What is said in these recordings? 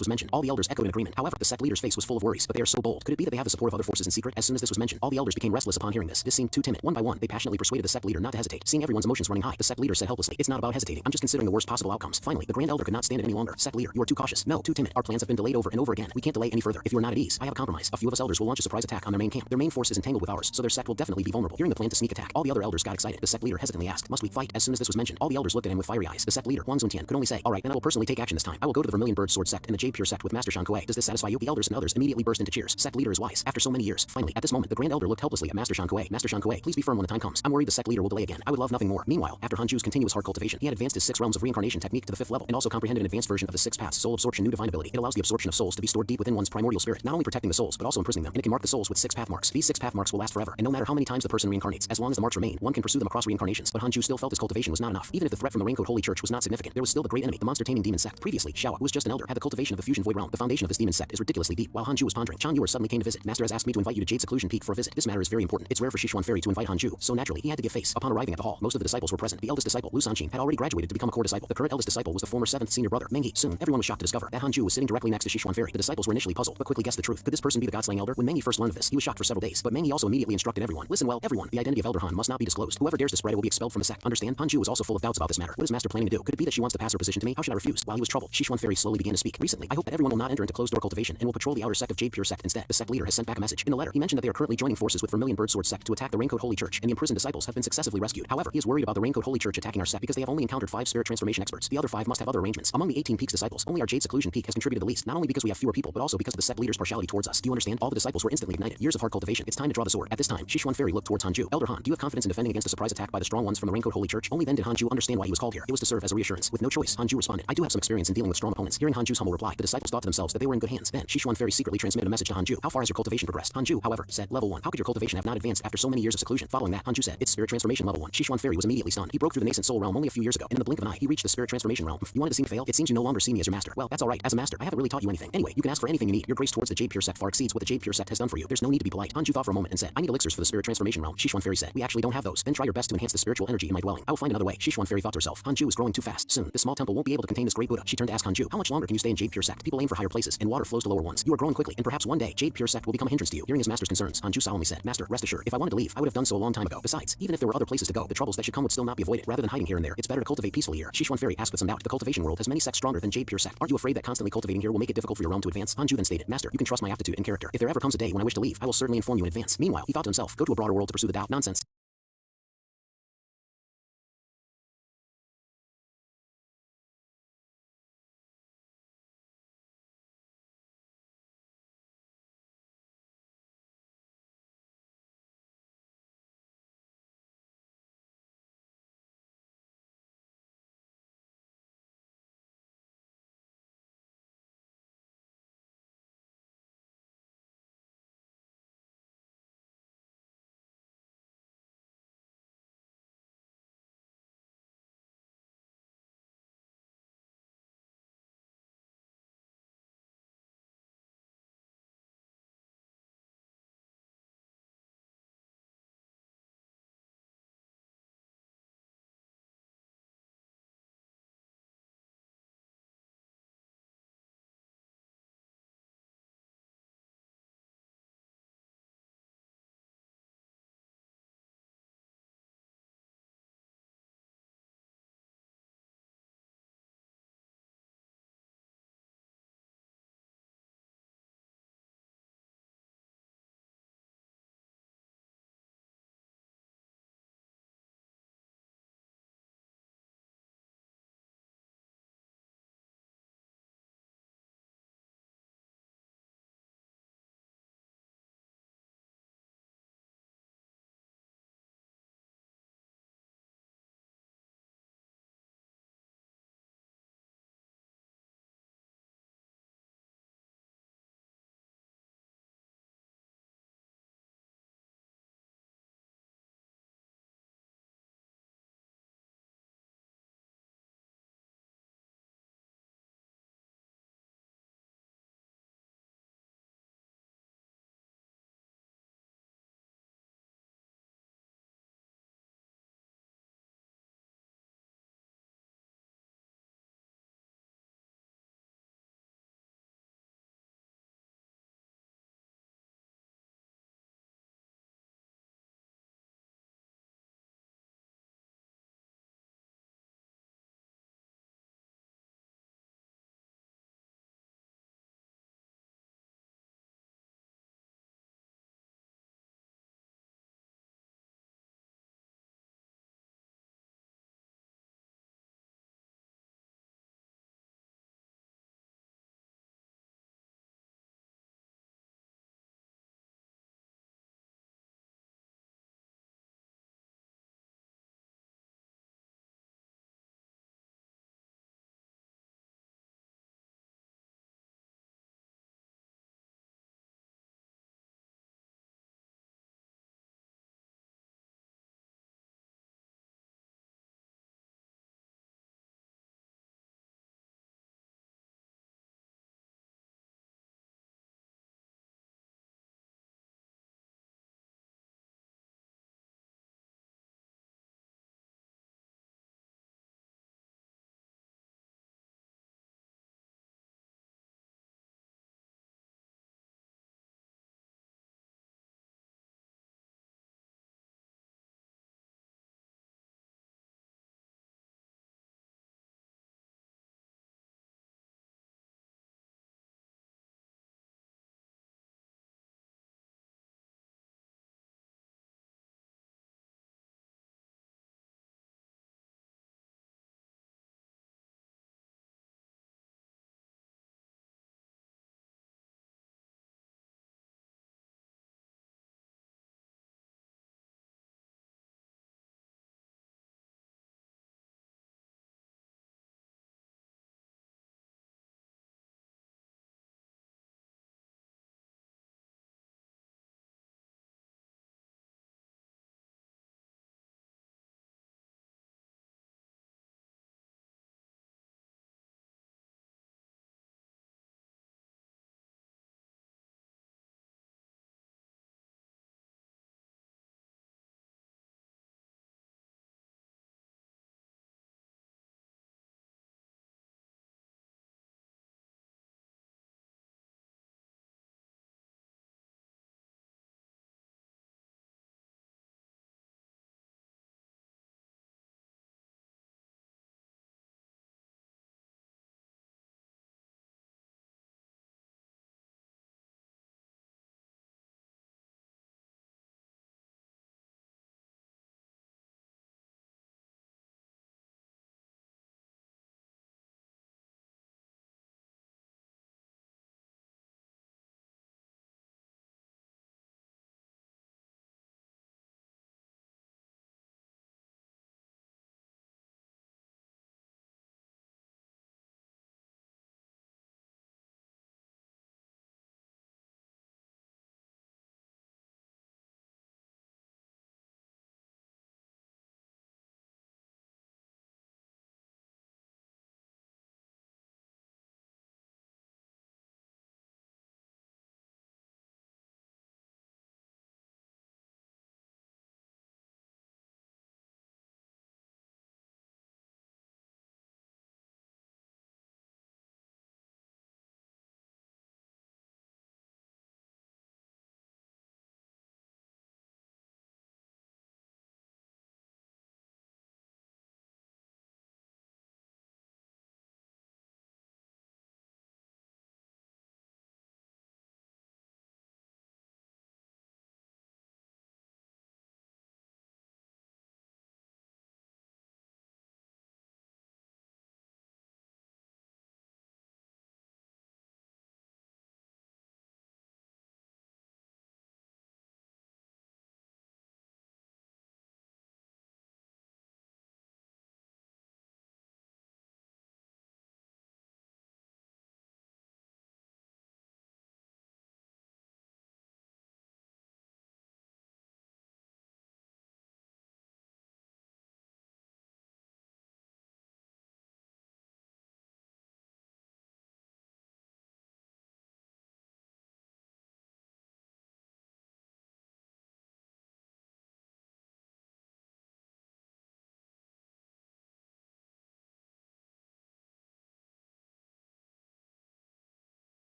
was mentioned, all the elders echoed in agreement. However, the sect leader's face was full of worries. But they are so bold. Could it be that they have the support of other forces in secret? As soon as this was mentioned, all the elders became restless upon hearing this. This seemed too timid. One by one, they passionately persuaded the sect leader not to hesitate. Seeing everyone's emotions running high, the sect leader said helplessly, "It's not about hesitating. I'm just considering the worst possible outcomes." Finally, the grand elder could not stand it any longer. "Sect leader, you are too cautious. No, too timid. Our plans have been delayed over and over again. We can't delay any further. If you are not at ease, I have a compromise. A few of us elders will launch a surprise attack on their main camp. Their main force is entangled with ours, so their sect will definitely be vulnerable." Hearing the plan to sneak attack, all the other elders got excited. The sect leader hesitantly asked, "Must we fight?" As soon as this was mentioned, all the elders looked at him with fiery eyes. The sect leader, Huang Zuntian, could only say, "All right, then I will personally take action this time. I will go to the Vermilion Bird Sword sect and the Jade Pure sect with Master Shan Kuei. Does this satisfy you?" The elders and others immediately burst into cheers. Sect leader is wise. After so many years, finally, at this moment, the grand elder looked helplessly at Master Shan Kuei. "Master Shan Kuei, please be firm when the time comes. I'm worried the sect leader will delay again. I would love nothing more." Meanwhile, after Hanju's continuous heart cultivation, he had advanced his 6 realms of reincarnation technique to the 5th level, and also comprehended an advanced version of the 6 paths soul absorption new divine ability. It allows the absorption of souls to be stored deep within one's primordial spirit, not only protecting the souls, but also imprisoning them, and it can mark the souls with 6 path marks. These 6 path marks will last forever, and no matter how many times the person reincarnates, as long as the marks remain, one can pursue them across reincarnations. But Hanju still felt his cultivation was not enough. Even if the threat from the Raincoat Holy Church was not significant, there was still the great enemy, the monster-taming demon sect. Previously, Xiao, who was just an elder, had the cultivation of the fusion void realm. The foundation of this demon sect is ridiculously deep. While Hanju was pondering, Chan Yuer suddenly came to visit. "Master has asked me to invite you to Jade Seclusion Peak for a visit. This matter is very important. It's rare for Sichuan Fairy to invite Hanju, so naturally, he had to give face." Upon arriving at the hall, most of the disciples were present. The eldest disciple, Lu Sanqing, had already graduated to become a core disciple. The current eldest disciple was the former 7th senior brother, Meng Yi. Soon, everyone was shocked to discover that Hanju was sitting directly next to Sichuan Fairy. The disciples were initially puzzled, but quickly guessed the truth. Could this person be the God-slaying elder? When Meng Yi first learned of this, he was shocked for several days, but Meng Yi also immediately instructed everyone, "Listen well, everyone, the identity of Elder Han must not be disclosed. Whoever dares to spread it will be expelled from the sect. Understand?" Hanju was also full of doubts about this matter. What is Master planning to do? Could it be that she wants to pass her position to me? How should I refuse? While he was troubled, Sichuan Fairy slowly began to speak. "Recently, I hope that everyone will not enter into closed-door cultivation and will patrol the outer sect of Jade Pure sect instead." The sect leader has sent back a message. In the letter, he mentioned that they are currently joining forces with Vermilion Bird Sword sect to attack the Raincoat Holy Church, and the imprisoned disciples have been successfully rescued. However, he is worried about the Raincoat Holy Church attacking our sect because they have only encountered 5 spirit transformation experts. The other 5 must have other arrangements. Among the 18 Peaks disciples, only our Jade Seclusion Peak has contributed the least, not only because we have fewer people, but also because of the sect leader's partiality towards us. Do you understand? All the disciples were instantly ignited. Years of hard cultivation. It's time to draw the sword. At this time, Sichuan Fairy looked towards Hanju. "Elder Han, do you have confidence in defending against a surprise attack by the strong ones from the Raincoat Holy Church?" Only then did Hanju understand why he was called here. It was to serve as a reassurance. With no choice, Hanju responded, "I do have some experience in dealing with strong opponents." Hearing Hanju's humble reply, the disciples thought to themselves that they were in good hands. Then, Sichuan Fairy secretly transmitted a message to Hanju. "How far has your cultivation progressed?" Hanju, however, said, "Level 1. How could your cultivation have not advanced after so many years of seclusion?" Following that, Hanju said, "It's spirit transformation level 1. Sichuan Fairy was immediately stunned. He broke through the nascent soul realm only a few years ago, and in the blink of an eye, he reached the spirit transformation realm. "You wanted to see me fail? It seems you no longer see me as your master." "Well, that's alright. As a master, I haven't really taught you anything. Anyway, you can ask for anything you need. Your grace towards the Jade Pure sect far exceeds what the Jade Pure sect has done for you. There's no need to be polite." Hanju thought for a moment and said, "I need elixirs for the spirit transformation realm." Sichuan Fairy said, "We actually don't have those." "Then try your best to enhance the spiritual energy in my dwelling. I will find another way." Sichuan Fairy thought to herself, "Hanju is growing too fast. Soon, this small temple won't be able to contain this great Buddha." She turned to ask Hanju, "How much longer can you stay in Jade Pure sect? People aim for higher places, and water flows to lower ones. You are growing quickly, and perhaps one day, Jade Pure sect will become a hindrance to you." Hearing his master's concerns, Hanju solemnly said, "Master, rest assured, if I wanted to leave, I would have done so a long time ago. Besides, even if there were other places to go, the troubles that should come would still not be avoided. Rather than hiding here and there, it's better to cultivate peacefully here." Sichuan Fairy asked with some doubt, "The cultivation world has many sects stronger than Jade Pure sect. Aren't you afraid that constantly cultivating here will make it difficult for your realm to advance?" Hanju then stated, "Master, you can trust my aptitude and character. If there ever comes a day when I wish to leave, I will certainly inform you in advance." Meanwhile, he thought to himself, "Go to a broader world to pursue the Tao. Nonsense."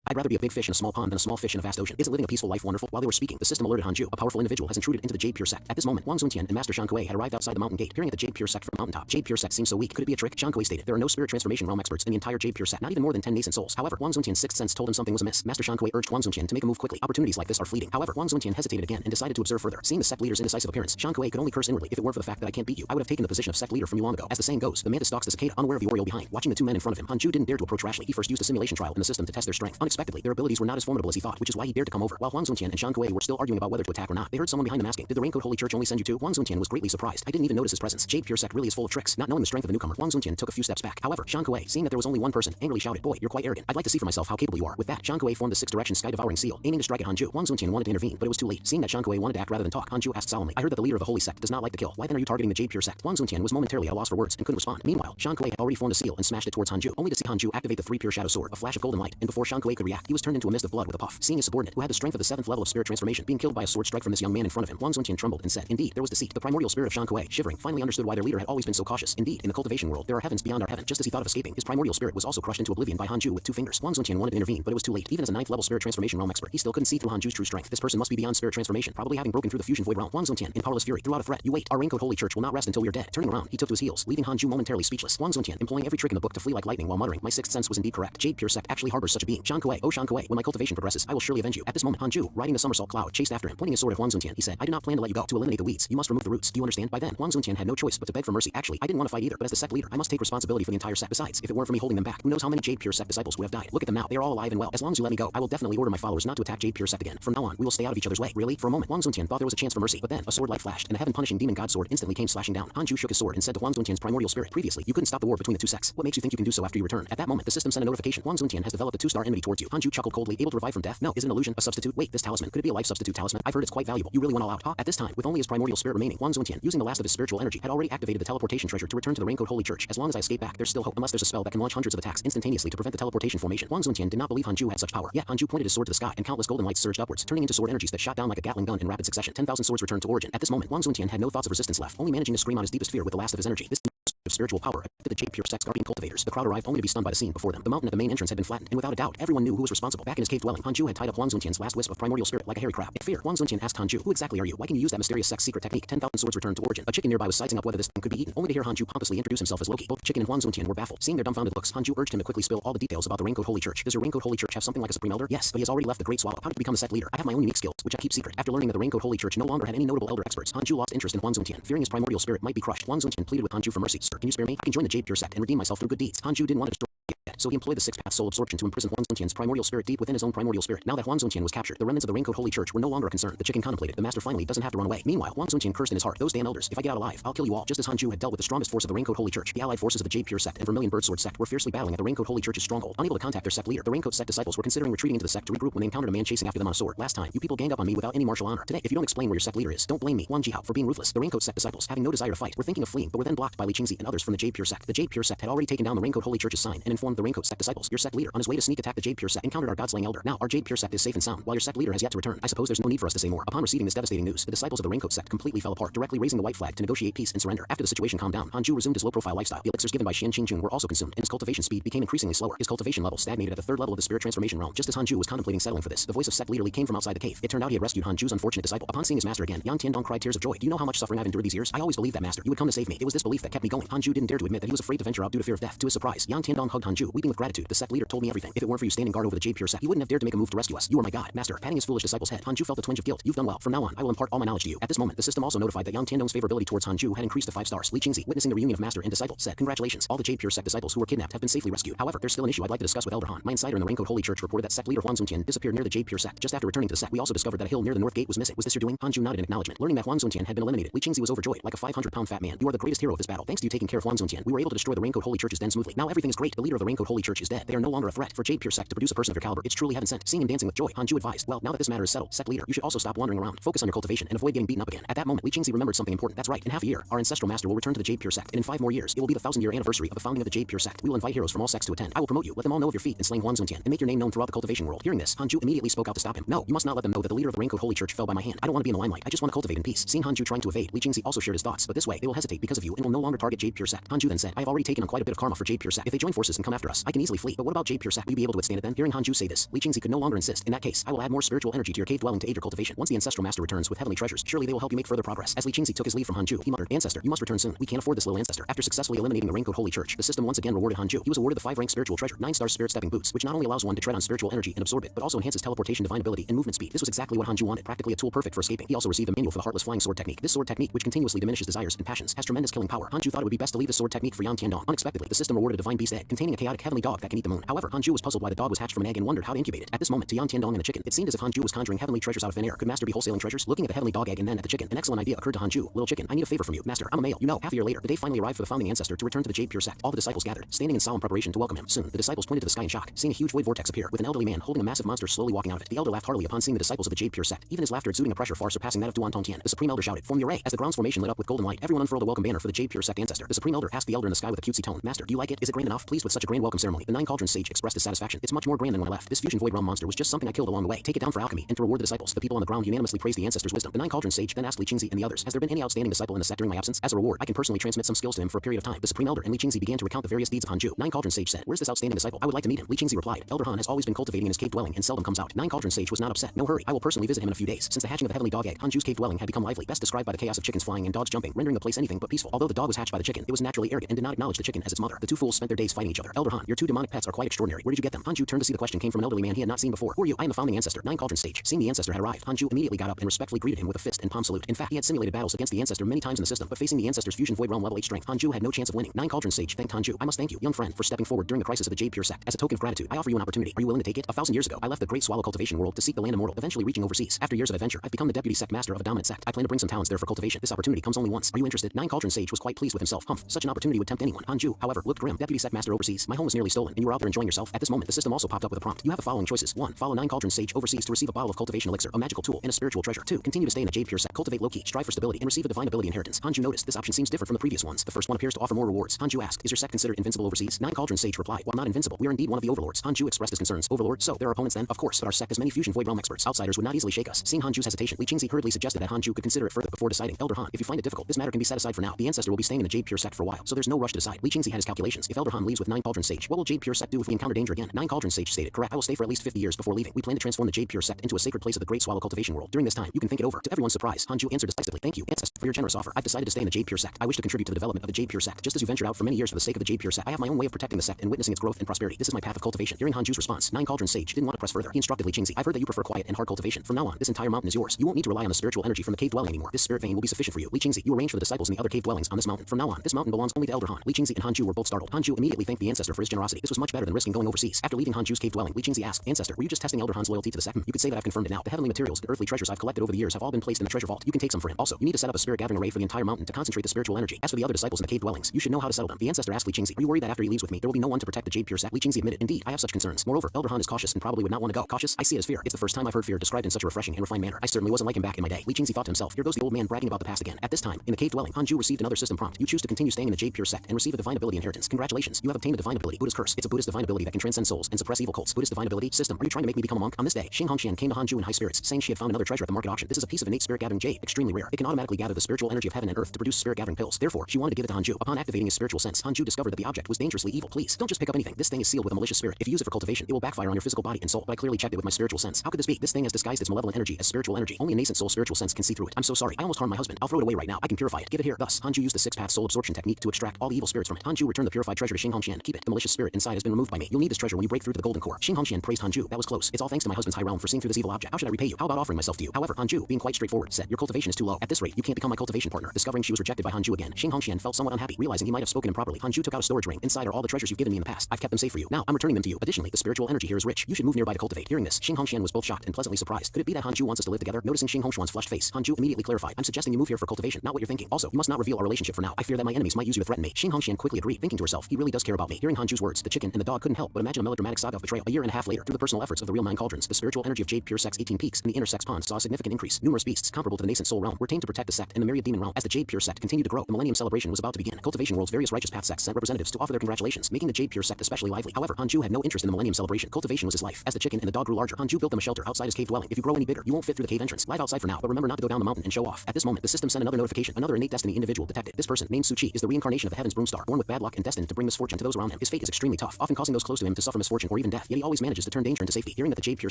I'd rather be a big fish in a small pond than a small fish in a vast ocean. Isn't living a peaceful life wonderful? While they were speaking, the system alerted Hanju. A powerful individual has intruded into the Jade Pure sect. At this moment, Wang Zuntian and Master Shan Kuei had arrived outside the mountain gate, peering at the Jade Pure sect from the mountaintop. Jade Pure sect seems so weak. Could it be a trick? Shan Kuei stated. There are no spirit transformation realm experts in the entire Jade Pure sect. Not even more than 10 nascent souls. However, Wang Zuntian's sixth sense told him something was amiss. Master Shan Kuei urged Wang Zuntian to make a move quickly. Opportunities like this are fleeting. However, Wang Zuntian hesitated again and decided to observe further. Seeing the sect leader's indecisive appearance, Shan Kuei could only curse inwardly. If it weren't for the fact that I can't beat you, I would have taken the position of sect leader from you long ago. As the saying goes, the mantis stalks the cicada, unaware of the oriole behind. Watching the two men in front of him, Hanju didn't dare to approach rashly. He first used a simulation trial in the system to test their strength. Unexpectedly, their abilities were not as formidable as he thought, which is why he dared to come over. While Wang Zuntian and Shan Kuei were still arguing about whether to attack or not, they heard someone behind them asking, "Did the Raincoat Holy Church only send you two?" Wang Zuntian was greatly surprised. I didn't even notice his presence. Jade Pure sect really is full of tricks. Not knowing the strength of the newcomer, Wang Zuntian took a few steps back. However, Shan Kuei, seeing that there was only one person, angrily shouted, "Boy, you're quite arrogant. I'd like to see for myself how capable you are." With that, Shan Kuei formed the six-direction sky-devouring seal, aiming to strike at Hanju. Wang Zuntian wanted to intervene, but it was too late. Seeing that Shan Kuei wanted to act rather than talk, Hanju asked solemnly, "I heard that the leader of the holy sect does not like the kill. Why then are you targeting the Jade Pure sect?" Wang Zuntian was momentarily at a loss for words and couldn't respond. Meanwhile, Shan Kuei had already formed a seal and smashed it towards Hanju, only to see Hanju activate the three pure shadow sword, a flash of golden light, and before Shan Kuei could react, he was turned into a mist of blood with a puff. Seeing his subordinate, who had the strength of the seventh level of spirit transformation, being killed by a sword strike from this young man in front of him, Wang Zuntian trembled and said, "Indeed, there was deceit." The primordial spirit of Shan Kuei, shivering, finally understood why their leader had always been so cautious. Indeed, in the cultivation world, there are heavens beyond our heaven. Just as he thought of escaping, his primordial spirit was also crushed into oblivion by Hanju with two fingers. Wang Zuntian wanted to intervene, but it was too late. Even as a ninth level spirit transformation realm expert, he still couldn't see through Hanju's true strength. This person must be beyond spirit transformation, probably having broken through the fusion void realm. Wang Zuntian, in powerless fury, threw out a threat. "You wait. Our Raincoat Holy Church will not rest until we are dead." Turning around, he took to his heels, leaving Hanju momentarily speechless. Wang Zuntian, employing every trick in the book to flee like lightning while muttering, "My sixth sense was indeed correct. Jade Pure sect actually harbors such a being. Shan Kuei, oh Shan Kuei, when my cultivation progresses, I will surely avenge you." At this moment, Hanju, riding the somersault cloud, chased after him. Pointing his sword at Wang Zuntian, he said, "I did not plan to let you go. To eliminate the weeds, you must remove the roots. Do you understand?" By then, Wang Zuntian had no choice but to beg for mercy. Actually, I didn't want to fight either, but as the sect leader, I must take responsibility for the entire sect. Besides, if it weren't for me holding them back, who knows how many Jade Pure sect disciples would have died. Look at them now. They are all alive and well. As long as you let me go, I will definitely order my followers not to attack Jade Pure sect again. From now on, we will stay out of each other's way. Really? For a moment, Wang Zuntian thought there was a chance for mercy, but then a sword light flashed, and a heaven-punishing demon god sword instantly came slashing down. Hanju shook his sword and said to Wang Zuntian's primordial spirit, "Previously, you couldn't stop the war between the two sects. What makes you think you can do so after you return?" At that moment, the system sent a notification. Wang Zuntian has developed a two-star enmity towards you. Hanju chuckled coldly, able to revive from death. No, is it an illusion? A substitute? Wait, this talisman. Could it be a life substitute talisman? I've heard it's quite valuable. You really went all out, huh? At this time, with only his primordial spirit remaining, Wang Zuntian, using the last of his spiritual energy, had already activated the teleportation treasure to return to the Raincoat Holy Church. As long as I escape back, there's still hope, unless there's a spell that can launch hundreds of attacks instantaneously to prevent the teleportation formation. Wang Zuntian did not believe Hanju had such power. Yet Hanju pointed his sword to the sky, and countless golden lights surged upwards, turning into sword energies that shot down like a Gatling gun in rapid succession. 10,000 swords returned to origin. At this moment, Wang Zuntian had no thoughts of resistance left, only managing to scream out his deepest fear with the last of his energy. This of spiritual power affected the Jade Pure sect's guardian cultivators. The crowd arrived only to be stunned by the scene before them. The mountain at the main entrance had been flattened, and without a doubt, everyone knew who was responsible. Back in his cave dwelling, Hanju had tied up Wang Zuntian's last wisp of primordial spirit like a hairy crab. In fear, Wang Zuntian asked Hanju, "Who exactly are you? Why can you use that mysterious sect's secret technique?" 10,000 swords returned to origin. A chicken nearby was sizing up whether this thing could be eaten, only to hear Hanju pompously introduce himself as Loki. Both chicken and Wang Zuntian were baffled. Seeing their dumbfounded looks, Hanju urged him to quickly spill all the details about the Raincoat Holy Church. Does your Raincoat Holy Church have something like a supreme elder? Yes, but he has already left the Great Swallow. How did he become a sect leader? I have my own unique skills, which I keep secret. After learning that the Raincoat Holy Church no longer had any notable elder experts, Hanju lost interest in Wang Zuntian, fearing his primordial spirit might be crushed. Wang Zuntian pleaded with Hanju for mercy. "Sir, can you spare me? I can join the Jade Pure sect and redeem myself through good deeds." Hanju didn't want to destroy yet, so he employed the six-path soul absorption to imprison Wang Zuntian's primordial spirit deep within his own primordial spirit. Now that Wang Zuntian was captured, the remnants of the Raincoat Holy Church were no longer a concern. The chicken contemplated, the master finally doesn't have to run away. Meanwhile, Wang Zuntian cursed in his heart, "Those damn elders, if I get out alive, I'll kill you all." Just as Hanju had dealt with the strongest force of the Raincoat Holy Church, the allied forces of the Jade Pure sect and Vermilion Birdsword sect were fiercely battling at the Raincoat Holy Church's stronghold. Unable to contact their sect leader, the Raincoat sect disciples were considering retreating into the sect to regroup when they encountered a man chasing after them on a sword. "Last time, you people ganged up on me without any martial honor. Today, if you don't explain where your sect leader is, don't blame me, Wang Jihao, for being ruthless." The Raincoat sect disciples, having no desire to fight, were thinking of fleeing, but were then blocked by Li Qingzi and others from the Jade Pure sect. The Jade Pure sect had already taken down the Raincoat Holy Church's sign and informed the Raincoat sect disciples, "Your sect leader, on his way to sneak attack the Jade Pure sect, encountered our god-slaying elder. Now, our Jade Pure sect is safe and sound, while your sect leader has yet to return." I suppose there's no need for us to say more. Upon receiving this devastating news, the disciples of the Raincoat sect completely fell apart, directly raising the white flag to negotiate peace and surrender. After the situation calmed down, Hanju resumed his low-profile lifestyle. The elixirs given by Xian Qingjun were also consumed, and his cultivation speed became increasingly slower. His cultivation level stagnated at the third level of the spirit transformation realm. Just as Hanju was contemplating settling for this, the voice of sect leader Li came from outside the cave. It turned out he had rescued Hanju's unfortunate disciple. Upon seeing his master again, Yang Tiandong cried tears of joy. "Do you know how much suffering I've endured these years? I always believed that, master, you would come to save me. It was this belief that kept me going." Hanju didn't dare to admit that he was afraid to venture out due to fear of death. To his surprise, Yang Tiandong hugged Hanju, weeping with gratitude. "The sect leader told me everything. If it weren't for you standing guard over the Jade Pure sect, he wouldn't have dared to make a move to rescue us. You are my god, master." Patting his foolish disciple's head, Hanju felt a twinge of guilt. "You've done well. From now on, I will impart all my knowledge to you." At this moment, the system also notified that Yang Tiandong's favorability towards Hanju had increased to 5 stars. Li Qingzi, witnessing the reunion of master and disciple, said, "Congratulations. All the Jade Pure sect disciples who were kidnapped have been safely rescued. However, there's still an issue I'd like to discuss with Elder Han. My insider in the Raincoat Holy Church reported that sect leader Wang Zuntian disappeared near the Jade Pure sect. Just after returning to the sect, we also discovered that a hill near the north gate was missing. Was this your doing?" Hanju nodded in acknowledgement. Learning that Wang Zuntian had been eliminated, Li Qingzi was overjoyed, like a 500-pound fat man. "You are the greatest hero of this battle. Thanks to you taking care of Wang Zuntian, we were able to destroy the Raincoat Holy Church's den smoothly. Now everything is great. The leader of the Raincoat Holy Church is dead. They are no longer a threat. For Jade Pure sect to produce a person of your caliber, it's truly heaven sent." Seeing him dancing with joy, Hanju advised, "Well, now that this matter is settled, sect leader, you should also stop wandering around. Focus on your cultivation and avoid getting beaten up again." At that moment, Li Qingzi remembered something important. "That's right. In half a year, our ancestral master will return to the Jade Pure sect, and in 5 more years, it will be the 1000-year anniversary of the founding of the Jade Pure sect. We will invite heroes from all sects to attend. I will promote you. Let them all know of your feat in slaying Wang Zuntian, and make your name known throughout the cultivation world." Hearing this, Hanju immediately spoke out to stop him. "No, you must not let them know that the leader of the Raincoat Holy Church fell by my hand. I don't want to be in the limelight. I just want to cultivate in peace." Seeing Hanju trying to evade, Li Qingzi also shared his thoughts, "But this way, they will hesitate because of you and will no longer target Jade Pure sect." Hanju then said, "I have already taken on quite a bit of karma for Jade Pure sect. If they join forces and come after us, boss. I can easily flee, but what about Jade Pure Sect? Will you be able to withstand it then? Hearing Hanju say this, Li Qingzi could no longer insist. In that case, I will add more spiritual energy to your cave dwelling to aid your cultivation. Once the ancestral master returns with heavenly treasures, surely they will help you make further progress. As Li Qingzi took his leave from Hanju, he muttered, Ancestor, you must return soon. We can't afford this little ancestor. After successfully eliminating the raincoat holy church, the system once again rewarded Hanju. He was awarded the 5-rank spiritual treasure, 9-star spirit stepping boots, which not only allows one to tread on spiritual energy and absorb it, but also enhances teleportation, divine ability, and movement speed. This was exactly what Hanju wanted, practically a tool perfect for escaping. He also received a manual for the heartless flying sword technique. This sword technique, which continuously diminishes desires and passions, has tremendous killing power. Hanju thought it would be best to leave the sword technique for Yan Tiandong. Unexpectedly, the system rewarded a divine beast egg containing a chaotic heavenly dog that can eat the moon. However, Hanju was puzzled why the dog was hatched from an egg and wondered how to incubate it. At this moment, to Yan Tiandong and the chicken, it seemed as if Hanju was conjuring heavenly treasures out of thin air. Could Master be wholesaling treasures? Looking at the heavenly dog egg and then at the chicken, an excellent idea occurred to Hanju. Little chicken, I need a favor from you. Master, I'm a male. You know, half a year later, the day finally arrived for the founding ancestor to return to the Jade Pure Sect. All the disciples gathered, standing in solemn preparation to welcome him. Soon, the disciples pointed to the sky in shock, seeing a huge void vortex appear, with an elderly man holding a massive monster slowly walking out of it. The elder laughed heartily upon seeing the disciples of the Jade Pure Sect, even his laughter exuding a pressure far surpassing that of Duan Tongtian. The Supreme Elder shouted, Form the array. As the ground's formation lit up with golden light, everyone unfurled a welcome banner for the Jade Pure Sect ancestor. The Supreme Elder asked the elder in the sky with a cutesy tone, Master, do you like it? Is it grand enough? Pleased with such a grand welcome ceremony, the 9 Cauldrons sage expressed his satisfaction. It's much more grand than when I left. This fusion void realm monster was just something I killed along the way. Take it down for alchemy, and to reward the disciples, the people on the ground unanimously praised the ancestor's wisdom. The 9 Cauldrons sage then asked Li Qingzi and the others, has there been any outstanding disciple in the sect during my absence? As a reward, I can personally transmit some skills to him for a period of time. The Supreme Elder and Li Qingzi began to recount the various deeds of Hanju. 9 Cauldrons sage said, where's this outstanding disciple? I would like to meet him. Li Qingzi replied, Elder Han has always been cultivating in his cave dwelling and seldom comes out. 9 Cauldrons sage was not upset. No hurry, I will personally visit him in a few days. Since the hatching of the heavenly dog egg, Hanju's cave dwelling had become lively, best described by the chaos of chickens flying and dogs jumping, rendering the place anything but peaceful. Although the dog was hatched by the chicken, it was naturally arrogant and did not acknowledge the chicken as its mother. The two fools spent their days fighting each other. Elder Han, your 2 demonic pets are quite extraordinary. Where did you get them? Hanju turned to see the question came from an elderly man he had not seen before. Who are you? I am the founding ancestor. 9 Cauldrons sage. Seeing the ancestor had arrived, Hanju immediately got up and respectfully greeted him with a fist and palm salute. In fact, he had simulated battles against the ancestor many times in the system, but facing the ancestor's fusion void realm level 8 strength, Hanju had no chance of winning. 9 Cauldrons sage thanked Hanju. I must thank you, young friend, for stepping forward during the crisis of the Jade Pure Sect. As a token of gratitude, I offer you an opportunity. Are you willing to take it? 1,000 years ago, I left the great swallow cultivation world to seek the land immortal, eventually reaching overseas. After years of adventure, I've become the deputy sect master of a dominant sect. I plan to bring some talents there for cultivation. This opportunity comes only once. Are you interested? 9 Cauldrons sage was quite pleased with himself. Humph, such an opportunity would tempt anyone. Hanju, however, looked grim. Deputy sect master overseas. My home was nearly stolen, and you were out there enjoying yourself. At this moment, the system also popped up with a prompt. You have the following choices. 1. Follow 9 Cauldrons sage overseas to receive a bottle of cultivation elixir, a magical tool, and a spiritual treasure. 2. Continue to stay in the Jade Pure Sect. Cultivate low-key, strive for stability, and receive a divine ability inheritance. Hanju noticed this option seems different from the previous ones. The first one appears to offer more rewards. Hanju asked, is your sect considered invincible overseas? 9 Cauldrons sage replied, while not invincible, we are indeed one of the overlords. Hanju expressed his concerns. Overlord? So, there are opponents then? Of course, but our sect has many fusion void realm experts. Outsiders would not easily shake us. Seeing Hanju's hesitation, Li Qingzi hurriedly suggested that Hanju could consider it further before deciding. Elder Han, if you find it difficult, this matter can be set aside for now. The ancestor will be staying in the Jade Pure Sect for a while, so there's no rush to decide. Li Qingzi had his calculations. If Elder Han leaves with 9 Cauldrons sage, what will Jade Pure Sect do if we encounter danger again? 9 Cauldrons sage stated, correct, I will stay for at least 50 years before leaving. We plan to transform the Jade Pure Sect into a sacred place of the great swallow cultivation world. During this time, you can think it over. To everyone's surprise, Hanju answered decisively, thank you, ancestor, for your generous offer. I've decided to stay in the Jade Pure Sect. I wish to contribute to the development of the Jade Pure Sect, just as you ventured out for many years for the sake of the Jade Pure Sect. I have my own way of protecting the sect and witnessing its growth and prosperity. This is my path of cultivation. Hearing Hanju's response, 9 Cauldrons sage didn't want to press further. He instructed Li Qingzi, I've heard that you prefer quiet and hard cultivation. From now on, this entire mountain is yours. You won't need to rely on the spiritual energy from the cave dwelling anymore. This spirit vein will be sufficient for you. Li Qingzi, you arrange for the disciples in the other cave dwellings on this mountain. From now on, this mountain belongs only to Elder Han. Li Qingzi and Hanju were both startled. Hanju immediately thanked the ancestor for his generosity. This was much better than risking going overseas. After leaving Hanju's cave dwelling, Li Qingzi asked, Ancestor, were you just testing Elder Han's loyalty to the sect? You could say that I've confirmed it now. The heavenly materials and earthly treasures I've collected over the years have all been placed in the treasure vault. You can take some for him. Also, you need to set up a spirit gathering array for the entire mountain to concentrate the spiritual energy. As for the other disciples in the cave dwellings, you should know how to settle them. The ancestor asked Li Qingzi, are you worried that after he leaves with me, there will be no one to protect the Jade Pure Sect? Li Qingzi admitted, indeed, I have such concerns. Moreover, Elder Han is cautious and probably would not want to go. Cautious? I see it as fear. It's the first time I've heard fear described in such a refreshing and refined manner. I certainly wasn't like him back in my day. Li Qingzi thought to himself, here goes the old man bragging about the past again. At this time, in the cave dwelling, Hanju received another system prompt. You choose to continue staying in the Jade Pure Sect and receive a divine ability inheritance. Congratulations, you have obtained a divine ability. Buddha's curse. It's a Buddhist divine ability that can transcend souls and suppress evil cults. Buddhist divine ability system. Are you trying to make me become a monk? On this day, Xing Hongxian came to Hanju in high spirits, saying she had found another treasure at the market auction. This is a piece of innate spirit gathering jade, extremely rare. It can automatically gather the spiritual energy of heaven and earth to produce spirit gathering pills. Therefore, she wanted to give it to Hanju. Upon activating his spiritual sense, Hanju discovered that the object was dangerously evil. Please, don't just pick up anything. This thing is sealed with a malicious spirit. If you use it for cultivation, it will backfire on your physical body and soul. But I clearly checked it with my spiritual sense. How could this be? This thing has disguised its malevolent energy as spiritual energy. Only a nascent soul spiritual sense can see through it. I'm so sorry. I almost harmed my husband. I'll throw it away right now. I can purify it. Give it here. Thus, Hanju used the 6-path soul absorption technique to extract all the evil spirits from it. Hanju returned the purified treasure to Xing Hongxian. Keep it. The malicious spirit inside has been removed by me. You'll need this treasure when you break through to the golden core. Xing Hongxian praised Hanju. That was close. It's all thanks to my husband's high realm for seeing through this evil object. How should I repay you? How about offering myself to you? However, Hanju, being quite straightforward, said, your cultivation is too low. At this rate, you can't become my cultivation partner. Discovering she was rejected by Hanju again, Xing Hongxian felt somewhat unhappy, realizing he might have spoken improperly. Hanju took out a storage ring. Inside are all the treasures you've given me in the past. I've kept them safe for you. Now, I'm returning them to you. Additionally, the spiritual energy here is rich. You should move nearby to cultivate. Hearing this, Xing Hongxian was both shocked and pleasantly surprised. Could it be that Hanju wants us to live together? Noticing Xing Hongxian's flushed face, Hanju immediately clarified, I'm suggesting you move here for cultivation, not what you're thinking. Also, you must not reveal our relationship for now. I fear that my enemies might use you to threaten me. Xing Hongxian quickly agreed, thinking to herself, he really does care about me. Hearing Hanju's words, the chicken and the dog couldn't help but imagine a melodramatic saga of betrayal. A year and a half later, through the personal efforts of the real 9 Cauldrons, the spiritual energy of Jade Pure Sect's 18 peaks and the inner sect's ponds saw a significant increase. Numerous beasts comparable to the nascent soul realm were tamed to protect the sect and the myriad demon realm. As the Jade Pure Sect continued to grow, the Millennium Celebration was about to begin. Cultivation World's various righteous path sects sent representatives to offer their congratulations, making the Jade Pure Sect especially lively. However, Hanju had no interest in the Millennium Celebration. Cultivation was his life. As the chicken and the dog grew larger, Hanju built them a shelter outside his cave dwelling. If you grow any bigger, you won't fit through the cave entrance. Live outside for now, but remember not to go down the mountain and show off. At this moment, the system sent another notification. Another innate destiny individual detected. This person, named Su Chi, is the reincarnation of the Heaven's Broomstar, born with bad luck and destined to bring misfortune to those around him. His fate is is extremely tough, often causing those close to him to suffer misfortune or even death, yet he always manages to turn danger into safety. Hearing that the Jade Pure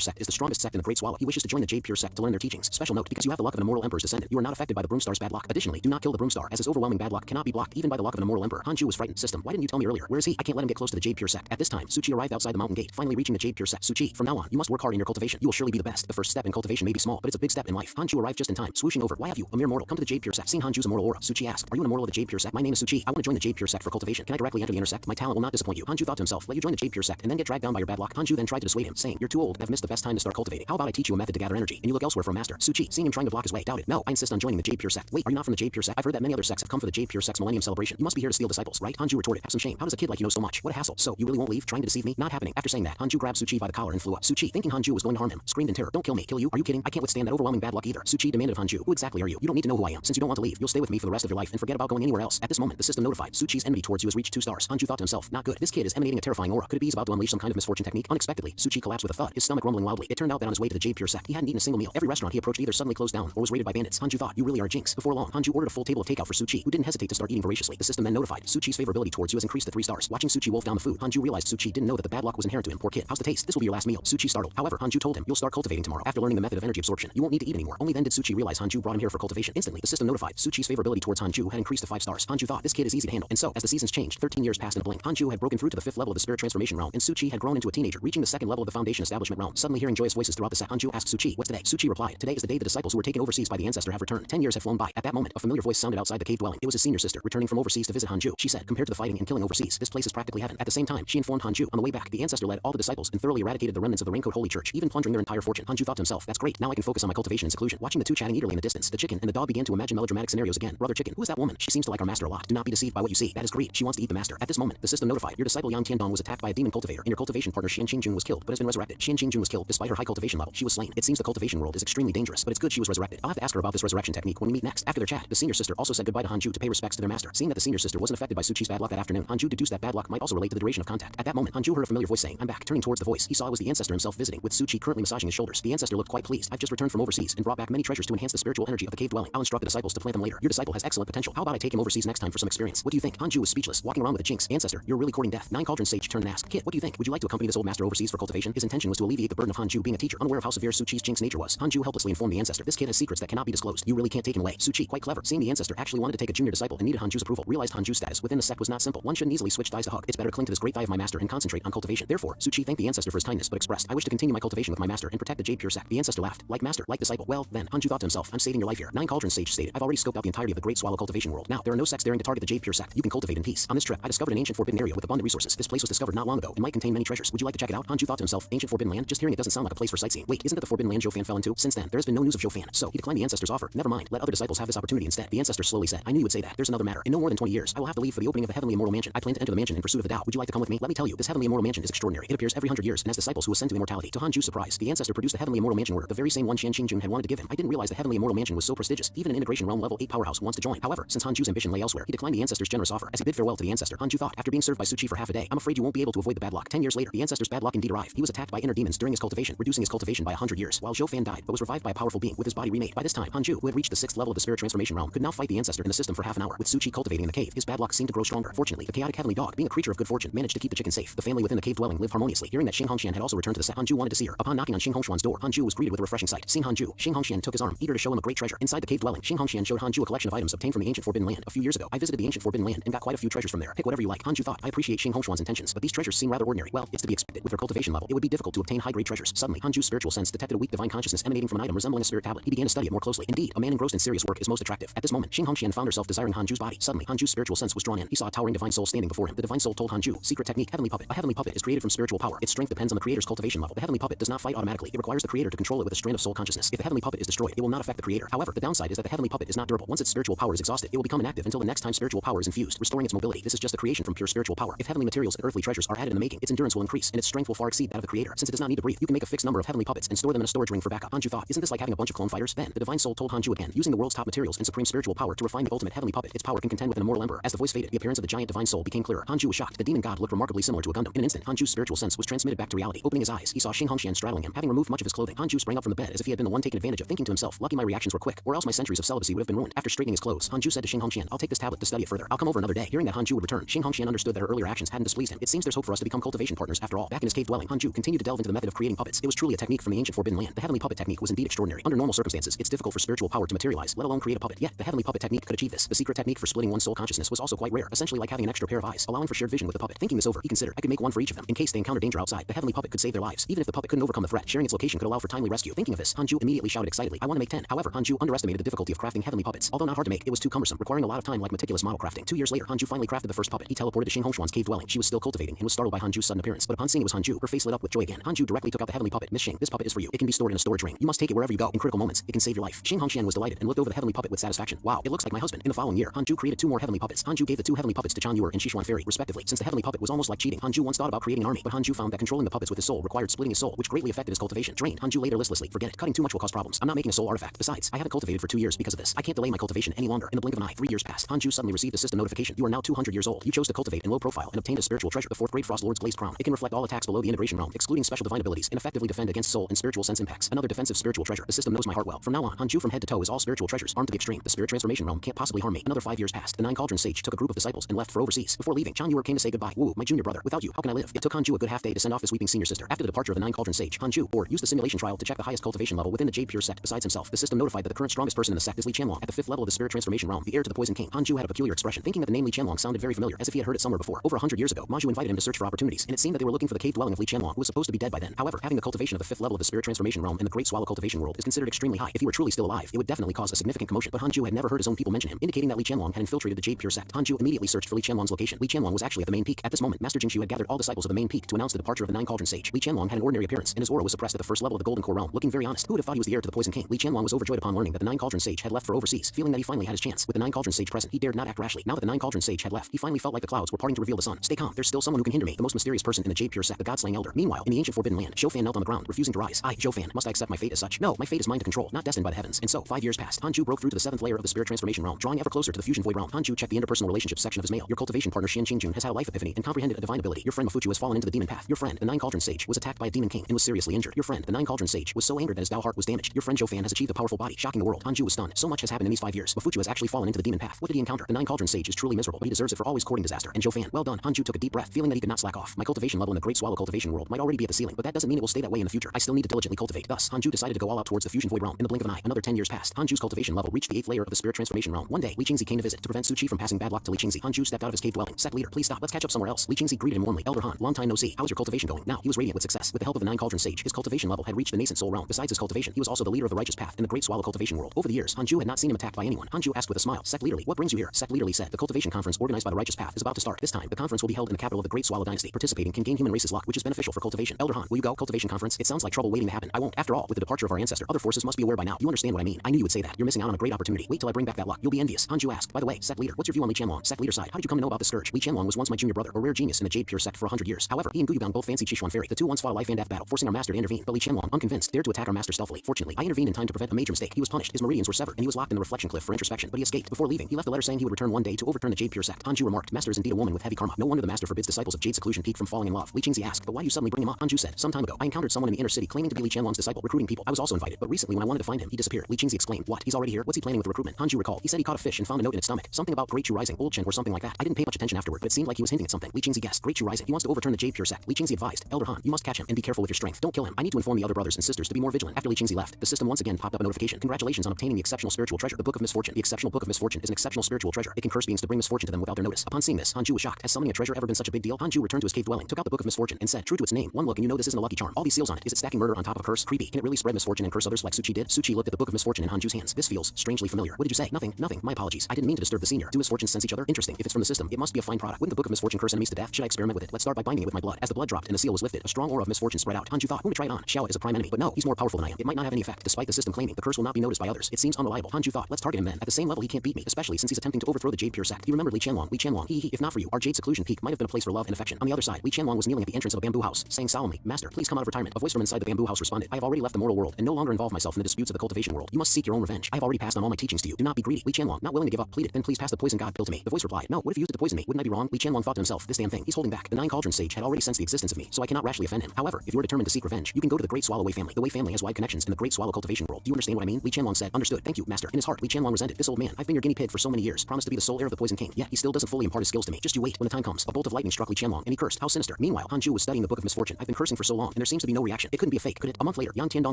sect is the strongest sect in the Great Swallow, he wishes to join the Jade Pure sect to learn their teachings. Special note, because you have the luck of an immortal emperor's descendant, you are not affected by the Broomstar's bad luck. Additionally, do not kill the Broomstar, as his overwhelming bad luck cannot be blocked even by the luck of an immortal emperor. Hanju was frightened. System, why didn't you tell me earlier? Where is he? I can't let him get close to the Jade Pure sect. At this time, Suchi arrived outside the mountain gate, finally reaching the Jade Pure sect. Suchi, from now on, you must work hard in your cultivation. You will surely be the best. The first step in cultivation may be small, but it's a big step in life. Hanju arrived just in time, swooshing over. Why have you, a mere mortal, come to the Jade Pure sect? Seeing Hanju's immortal aura, Suchi asked, are you an immortal of the Jade Pure sect? My name is Suchi. I want to join the Jade Pure sect for cultivation. Can I directly enter the intersect? My talent will not disappoint you. Hanju thought to himself, let you join the Jade Pure sect and then get dragged down by your bad luck. Hanju then tried to dissuade him, saying, you're too old and have missed the best time to start cultivating. How about I teach you a method to gather energy, and you look elsewhere for a master? Suchi, seeing him trying to block his way, doubted. No, I insist on joining the Jade Pure sect. Wait, are you not from the Jade Pure sect? I've heard that many other sects have come for the Jade Pure sect's Millennium Celebration. You must be here to steal disciples, right? Hanju retorted, have some shame. How does a kid like you know so much? What a hassle. So, you really won't leave, trying to deceive me? Not happening. After saying that, Hanju grabbed Suchi by the collar and flew up. Suchi, thinking Hanju was going to harm him, screamed in terror, don't kill me. Kill you? Are you kidding? I can't withstand that overwhelming bad luck either. Suchi demanded of Hanju, who exactly are you? You don't need to know who I am. Since you don't want to leave, you'll stay with me for the rest of your life and forget about going anywhere else. At this moment, the system notified, Suchi's enmity towards you has reached 2 stars. Hanju thought to himself, not good. This kid is emanating a terrifying aura. Could it be he's about to unleash some kind of misfortune technique? Unexpectedly, Suchi collapsed with a thud, his stomach rumbling loudly. It turned out that on his way to the Jade Pure sect, he hadn't eaten a single meal. Every restaurant he approached either suddenly closed down or was raided by bandits. Hanju thought, you really are a jinx. Before long, Hanju ordered a full table of takeout for Suchi, who didn't hesitate to start eating voraciously. The system then notified, Suchi's favorability towards you has increased to 3 stars. Watching Suchi wolf down the food, Hanju realized Suchi didn't know that the bad luck was inherent to him. Poor kid. How's the taste? This will be your last meal. Suchi startled. However, Hanju told him, you'll start cultivating tomorrow. After learning the method of energy absorption, you won't need to eat anymore. Only then did Suchi realize Hanju brought him here for cultivation. Instantly, the system notified, Suchi's favorability towards Hanju had increased to 5 stars. Hanju thought, this kid is easy to handle. And so, as the seasons changed, 13 years passed in a blink. Hanju had broken through to the 5th level of the spirit transformation realm, and Suchi had grown into a teenager, reaching the 2nd level of the foundation establishment realm. Suddenly hearing joyous voices throughout the set, Hanju asked Suchi, what's today? Suchi replied, today is the day the disciples who were taken overseas by the ancestor have returned. 10 years have flown by. At that moment, a familiar voice sounded outside the cave dwelling. It was his senior sister, returning from overseas to visit Hanju. She said, compared to the fighting and killing overseas, this place is practically heaven. At the same time, she informed Hanju, on the way back, the ancestor led all the disciples and thoroughly eradicated the remnants of the Raincoat Holy Church, even plundering their entire fortune. Hanju thought to himself, that's great. Now I can focus on my cultivation and seclusion. Watching the two chatting eagerly in the distance, the chicken and the dog began to imagine melodramatic scenarios again. Brother Chicken, who is that woman? She seems to like our master a lot. Do not be deceived by what you see. That is greed. She wants to eat the master. At this moment, the system notified, your disciple Yang Tiandong was attacked by a demon cultivator, and your cultivation partner Xian Qingjun was killed, but has been resurrected. Xian Qingjun was killed despite her high cultivation level. She was slain. It seems the cultivation world is extremely dangerous, but it's good she was resurrected. I'll have to ask her about this resurrection technique when we meet next. After their chat, the senior sister also said goodbye to Hanju to pay respects to their master. Seeing that the senior sister wasn't affected by Suchi's bad luck that afternoon, Hanju deduced that bad luck might also relate to the duration of contact. At that moment, Hanju heard a familiar voice saying, I'm back. Turning towards the voice, he saw it was the ancestor himself visiting, with Suchi currently massaging his shoulders. The ancestor looked quite pleased. I've just returned from overseas and brought back many treasures to enhance the spiritual energy of the cave dwelling. I'll instruct the disciples to plant them later. Your disciple has excellent potential. How about I take him overseas next time for some experience? What do you think? Hanju was speechless, walking around with a jinx. Ancestor, you're really courting death. 9 Cauldron Sage turned and asked, Kid, what do you think? Would you like to accompany this old master overseas for cultivation? His intention was to alleviate the burden of Hanju being a teacher, unaware of how severe Suchi's jinx nature was. Hanju helplessly informed the ancestor, this kid has secrets that cannot be disclosed. You really can't take him away. Suchi, quite clever, seeing the ancestor actually wanted to take a junior disciple and needed Hanju's approval, realized Hanju's status within the sect was not simple. One shouldn't easily switch thighs to hug. It's better to cling to this great thigh of my master and concentrate on cultivation. Therefore, Suchi thanked the ancestor for his kindness, but expressed, I wish to continue my cultivation with my master and protect the Jade Pure sect. The ancestor laughed, like master, like disciple. Well, then, Hanju thought to himself, I'm saving your life here. 9 Cauldron Sage stated, I've already scoped out the entirety of the Great Swallow cultivation world. Now, there are no sects daring to target the Jade Pure sect. You can cultivate in peace. On this trip, I discovered an ancient forbidden area with abundant resources. This place was discovered not long ago and might contain many treasures. Would you like to check it out? Hanju thought to himself, ancient forbidden land? Just hearing it doesn't sound like a place for sightseeing. Wait, isn't that the forbidden land Zhou fell into? Since then, there has been no news of Zhou, so he declined the ancestor's offer. Never mind, let other disciples have this opportunity instead. The ancestor slowly said, I knew you would say that. There's another matter. In no more than 20 years, I will have to leave for the opening of the heavenly immortal mansion. I plan to enter the mansion in pursuit of the Tao. Would you like to come with me? Let me tell you, this heavenly immortal mansion is extraordinary. It appears every 100 years and has disciples who ascend to immortality. To Hanju's surprise, the ancestor produced the heavenly immortal mansion order, the very same one Xian Qingjun had wanted to give him. I didn't realize the heavenly immortal mansion was so prestigious. Even an integration realm level 8 powerhouse wants to join. However, since Hanju's ambition lay elsewhere, he declined the ancestor's generous offer. As he bid farewell to the ancestor, Hanju thought, after being served by Suchi for half a day, I'm afraid you won't be able to avoid the bad luck. 10 years later, the ancestor's bad luck indeed arrived. He was attacked by inner demons during his cultivation, reducing his cultivation by 100 years, while Zhou died, but was revived by a powerful being with his body remade. By this time, Hanju, who had reached the 6th level of the spirit transformation realm, could now fight the ancestor in the system for half an hour. With Suchi cultivating in the cave, his bad luck seemed to grow stronger. Fortunately, the chaotic heavenly dog, being a creature of good fortune, managed to keep the chicken safe. The family within the cave dwelling lived harmoniously. Hearing that Xing Hongshan had also returned to the set, Hanju wanted to see her. Upon knocking on Xing Hongshan's door, Hanju was greeted with a refreshing sight. Seeing Hanju, Xing Hongshan took his arm, eager to show him a great treasure. Inside the cave dwelling, Xing Hongshan showed Hanju a collection of items obtained from the ancient forbidden land. A few years ago, I visited the ancient forbidden land and got quite a few treasures from there. Pick whatever you like. Hanju thought, I appreciate Xing Hongshan's intentions, but these treasures seem rather ordinary. Well, it's to be expected. With her cultivation level, it would be difficult to obtain high-grade treasures. Suddenly, Hanju's spiritual sense detected a weak divine consciousness emanating from an item resembling a spirit tablet. He began to study it more closely. Indeed, a man engrossed in serious work is most attractive. At this moment, Xing Hongshan found herself desiring Hanju's body. Suddenly, Hanju's spiritual sense was drawn in. He saw a towering divine soul standing before him. The divine soul told Hanju, secret technique, heavenly puppet. A heavenly puppet is created from spiritual power. Its strength depends on the creator's cultivation level. The heavenly puppet does not fight automatically. It requires the creator to control it with a strand of soul consciousness. If the heavenly puppet is destroyed, it will not affect the creator. However, the downside is that the heavenly puppet is not durable. Once its spiritual power is exhausted, it will become inactive until the next time spiritual power is infused, restoring its mobility. This is just a creation from pure spiritual power. If heavenly materials and earthly treasures are added in the making, its endurance will increase and its strength will far exceed that of the creator. Since it does not need to breathe, you can make a fixed number of heavenly puppets and store them in a storage ring for backup. Hanju thought, isn't this like having a bunch of clone fighters? Then, the divine soul told Hanju again, using the world's top materials and supreme spiritual power to refine the ultimate heavenly puppet, its power can contend with an immortal emperor. As the voice faded, the appearance of the giant divine soul became clearer. Hanju was shocked. The demon god looked remarkably similar to a Gundam. In an instant, Hanju's spiritual sense was transmitted back to reality. Opening his eyes, he saw Xing Hongshan straddling him, having removed much of his clothing. Hanju sprang up from the bed as if he had been the one taken advantage of, thinking to himself, lucky my reactions were quick, or else my centuries of celibacy would have been ruined. After straightening his clothes, Hanju said to Xing Hongshan, I'll take this tablet to study it further. I'll come over another day. Hearing that Hanju would return, Xing Hongshan understood that her earlier actions actions hadn't displeased him. It seems there's hope for us to become cultivation partners after all. Back in his cave dwelling, Hanju continued to delve into the method of creating puppets. It was truly a technique from the ancient forbidden land. The heavenly puppet technique was indeed extraordinary. Under normal circumstances, it's difficult for spiritual power to materialize, let alone create a puppet. Yet, the heavenly puppet technique could achieve this. The secret technique for splitting one's soul consciousness was also quite rare, essentially like having an extra pair of eyes, allowing for shared vision with the puppet. Thinking this over, he considered, I could make one for each of them. In case they encountered danger outside, the heavenly puppet could save their lives. Even if the puppet couldn't overcome the threat, sharing its location could allow for timely rescue. Thinking of this, Hanju immediately shouted excitedly, I want to make 10. However, Hanju underestimated the difficulty of crafting heavenly puppets. Although not hard to make, it was too cumbersome, requiring a lot of time like meticulous model crafting. 2 years later, Hanju finally crafted the first puppet. He teleported to Xing Hongshuan's cave dwelling. She was still cultivating and was startled by Hanju's sudden appearance. But upon seeing it was Hanju, her face lit up with joy again. Hanju directly took out the heavenly puppet. Miss Xing, this puppet is for you. It can be stored in a storage ring. You must take it wherever you go. In critical moments, it can save your life. Xing Hongshuan was delighted and looked over the heavenly puppet with satisfaction. Wow, it looks like my husband. In the following year, Hanju created 2 more heavenly puppets. Hanju gave the 2 heavenly puppets to Chan Yuer and Shishuan Fairy, respectively. Since the heavenly puppet was almost like cheating, Hanju once thought about creating an army, but Hanju found that controlling the puppets with his soul required splitting his soul, which greatly affected his cultivation. Drained, Hanju later listlessly, forget it. Cutting too much will cause problems. I'm not making a soul artifact. Besides, I haven't cultivated for 2 years because of this. I can't delay my cultivation any longer. In the blink of an eye, 3 years passed. Hanju suddenly received a system notification. You are now 200 years old. You chose to cultivate in low profile and obtained a spiritual treasure, the 4th grade Frost Lord's glazed crown. It can reflect all attacks below the integration realm, excluding special divine abilities, and effectively defend against soul and spiritual sense impacts. Another defensive spiritual treasure. The system knows my heart well. From now on, Hanju from head to toe is all spiritual treasures, armed to the extreme. The spirit transformation realm can't possibly harm me. Another 5 years passed. The 9 Cauldron Sage took a group of disciples and left for overseas. Before leaving, Chan Yuer came to say goodbye. Woo, my junior brother. Without you, how can I live? It took Hanju a good half day to send off his weeping senior sister. After the departure of the 9 Cauldron Sage, Hanju used the simulation trial to check the highest cultivation level within the Jade Pure sect besides himself. The system notified that the current strongest person in the sect is Li Qianlong. At the 5th level of the spirit transformation realm, the heir to the Poison King, Hanju had a peculiar expression, thinking that the name Li Qianlong sounded very familiar, as if he had heard it somewhere before. Over 100 years ago, Maju invited him to search for opportunities, and it seemed that they were looking for the cave dwelling of Li Qianlong, who was supposed to be dead by then. However, having the cultivation of the 5th level of the spirit transformation realm in the Great Swallow cultivation world is considered extremely high. If he were truly still alive, it would definitely cause a significant commotion. But Hanju had never heard his own people mention him, indicating that Li Qianlong had infiltrated the Jade Pure sect. Hanju immediately searched for Li Qianlong's location. Li Qianlong was actually at the main peak. At this moment, Master Jingxu had gathered all disciples of the main peak to announce the departure of the 9 Cauldron Sage. Li Qianlong had an ordinary appearance, and his aura was suppressed at the 1st level of the Golden Core realm, looking very honest. Who would have thought he was the heir to the Poison King? Li Qianlong was overjoyed upon learning that the 9 Cauldron Sage had left for overseas, feeling that he finally had his chance. With the 9 Cauldron Sage present, he dared not act rashly. Now that the 9 Cauldron Sage had left, he finally felt like the clouds were parting to reveal the sun. Stay calm, there's still someone who can hinder me. The most mysterious person in the Jade Pure sect, the God-slaying elder. Meanwhile, in the ancient forbidden land, Zhou Fan knelt on the ground, refusing to rise. Zhou Fan, must I accept my fate as such? No, my fate is mine to control, not destined by the heavens. And so, 5 years passed. Hanju broke through to the 7th layer of the spirit transformation realm, drawing ever closer to the fusion void realm. Hanju checked the interpersonal relationships section of his mail. Your cultivation partner Xian Qingjun has had a life epiphany and comprehended a divine ability. Your friend Mafuchu has fallen into the demon path. Your friend, the 9 Cauldron Sage, was attacked by a demon king and was seriously injured. Your friend, the 9 Cauldron Sage, was so angered that his Dao heart was damaged. Your friend Zhou Fan has achieved a powerful body, shocking the world. Hanju was stunned. So much has happened in these 5 years. Mafuchu has actually fallen into the demon path. What did he encounter? The 9 Cauldron Sage is truly miserable, but he deserves it for always courting disaster. And Zhou Fan, well done. Hanju took a deep breath, feeling that he could not slack off. My cultivation level in the Great Swallow cultivation world might already be at the ceiling, but that doesn't mean it will stay that way in the future. I still need to diligently cultivate. Thus, Hanju decided to go all out towards the fusion void realm. In the blink of an eye, another 10 years passed. Hanju's cultivation level reached the 8th layer of the spirit transformation realm. One day, Li Qingzi came to visit. To prevent Su Qi from passing bad luck to Li Qingzi, Hanju stepped out of his cave dwelling. Sect leader, please stop. Let's catch up somewhere else. Li Qingzi greeted him warmly. Elder Han, long time no see. How is your cultivation going? Now, he was radiant with success. With the help of the 9 Cauldron Sage, his cultivation level had reached the nascent soul realm. Besides his cultivation, he was also the leader of the righteous path in the Great Swallow cultivation world. Over the years, Hanju had not seen him attacked by anyone. Hanju asked with a smile, Sect leader, what brings you here? Sect leader said, the cultivation conference organized by the righteous path is about to start. This time, the conference will be held in the capital of the Great Swallow dynasty. Participating can gain human race's luck, which is beneficial for cultivation. Elder Han, will you go? Cultivation conference? It sounds like trouble waiting to happen. I won't. After all, with the departure of our ancestor, other forces must be aware by now. You understand what I mean? I knew you would say that. You're missing out on a great opportunity. Wait till I bring back that luck. You'll be envious. Hanju asked, by the way, Sect leader, what's your view on Li Qianlong? Sect leader side, how did you come to know about the scourge? Li Qianlong was once my junior brother, a rare genius in the Jade Pure sect for 100 years. However, he and Guyubang both fancied Shishuan Fairy. The two once fought a life and death battle, forcing our master to intervene. But Li Qianlong, unconvinced, dared to attack our master stealthily. Fortunately, I intervened in time to prevent a major mistake. He was punished, his meridians were severed, and he was locked in the reflection cliff for introspection. But he escaped. Before leaving, he left a letter saying he would return one day to overturn the Jade Pure sect. Hanju remarked, Master is indeed a woman with heavy karma. No wonder the master forbids disciples of Jade Seclusion Peak from falling in love. Li Qingzi asked, but why do you suddenly bring him up? Hanju said, some time ago, I encountered someone in the inner city claiming to be Li Qianlong's disciple, recruiting people. I was also invited, but recently when I wanted to find him, he disappeared. Li Qingzi exclaimed, what? He's already here? What's he planning with the recruitment? Hanju recalled, he said he caught a fish and found a note in its stomach. Something about Great Chu Rising, Old Chen, or something like that. I didn't pay much attention afterward, but it seemed like he was hinting at something. Li Qingzi guessed, Great Chu Rising. He wants to overturn the Jade Pure sect. Li Qingzi advised, Elder Han, you must catch him and be careful with your strength. Don't kill him. I need to inform the other brothers and sisters to be more vigilant. After Li Qingzi left, the system once again popped up a notification. Congratulations on obtaining the exceptional spiritual treasure, the Book of Misfortune. The exceptional Book of Misfortune is an exceptional spiritual treasure. It can curse beings to bring misfortune to them without their notice. Upon seeing this, Hanju was shocked. Has summoning a treasure ever been such a big deal? Hanju returned to his cave dwelling, took out the Book of Misfortune, and said, true to its name, one look and you know this isn't a lucky charm. All these seals on it. Is it stacking murder on top of a curse? Creepy. Can it really spread misfortune and curse others like Su Qi did? Su Qi looked at the Book of Misfortune in Hanju's hands. This feels strangely familiar. What did you say? Nothing. My apologies. I didn't mean to disturb the senior. Do misfortunes sense each other? Interesting. If it's from the system, it must be a fine product. Wouldn't the Book of Misfortune curse enemies to death? Should I experiment with it? Let's start by binding it with my blood. As the blood dropped and the seal was lifted, a strong aura of misfortune spread out. Hanju thought, whom to try it on? Xiao is a prime enemy, but no, he's more powerful than I am. It might not have any effect, despite the system claiming the curse will not be noticed by others. It seems unreliable. Hanju thought, let's target him then. At the same level, he can't beat me, especially since he's attempting to overthrow the Jade Pure sect. He remembered Li Qianlong. If not for you, our Jade Seclusion Peak might have been a place for love and affection. On the other side, Li Qianlong was kneeling at the entrance of a bamboo house, saying solemnly, Master, please come out of retirement. A voice from inside the bamboo house responded, I have already left the mortal world and no longer involve myself in the disputes of the cultivation world. You must seek your own revenge. I have already passed on all my teachings to you. Do not be greedy. Li Qianlong, not willing to give up, pleaded, then please pass the poison god pill to me. The voice replied, no, what if you used it to poison me? Wouldn't I be wrong? Li Qianlong thought to himself, this damn thing, he's holding back. The 9 Cauldron Sage had already sensed the existence of me, so I cannot rashly offend him. However, if you are determined to seek revenge, you can go to the Great Swallow Wei family. The Wei family has wide connections in the Great Swallow cultivation world. Do you understand what I mean? Li Qianlong said, understood. Thank you, master. In his heart, Li Qianlong resented, this old man, I've been your guinea pig for so many years, promised to be the sole heir of the Poison King, yet he still doesn't fully impart his skills to me. Just you wait. When the time comes comes. A bolt of lightning struck Li Qianlong, and he cursed. How sinister. Meanwhile, Hanju was studying the Book of Misfortune. I've been cursing for so long, and there seems to be no reaction. It couldn't be a fake, could it? A month later, Yang Tiandong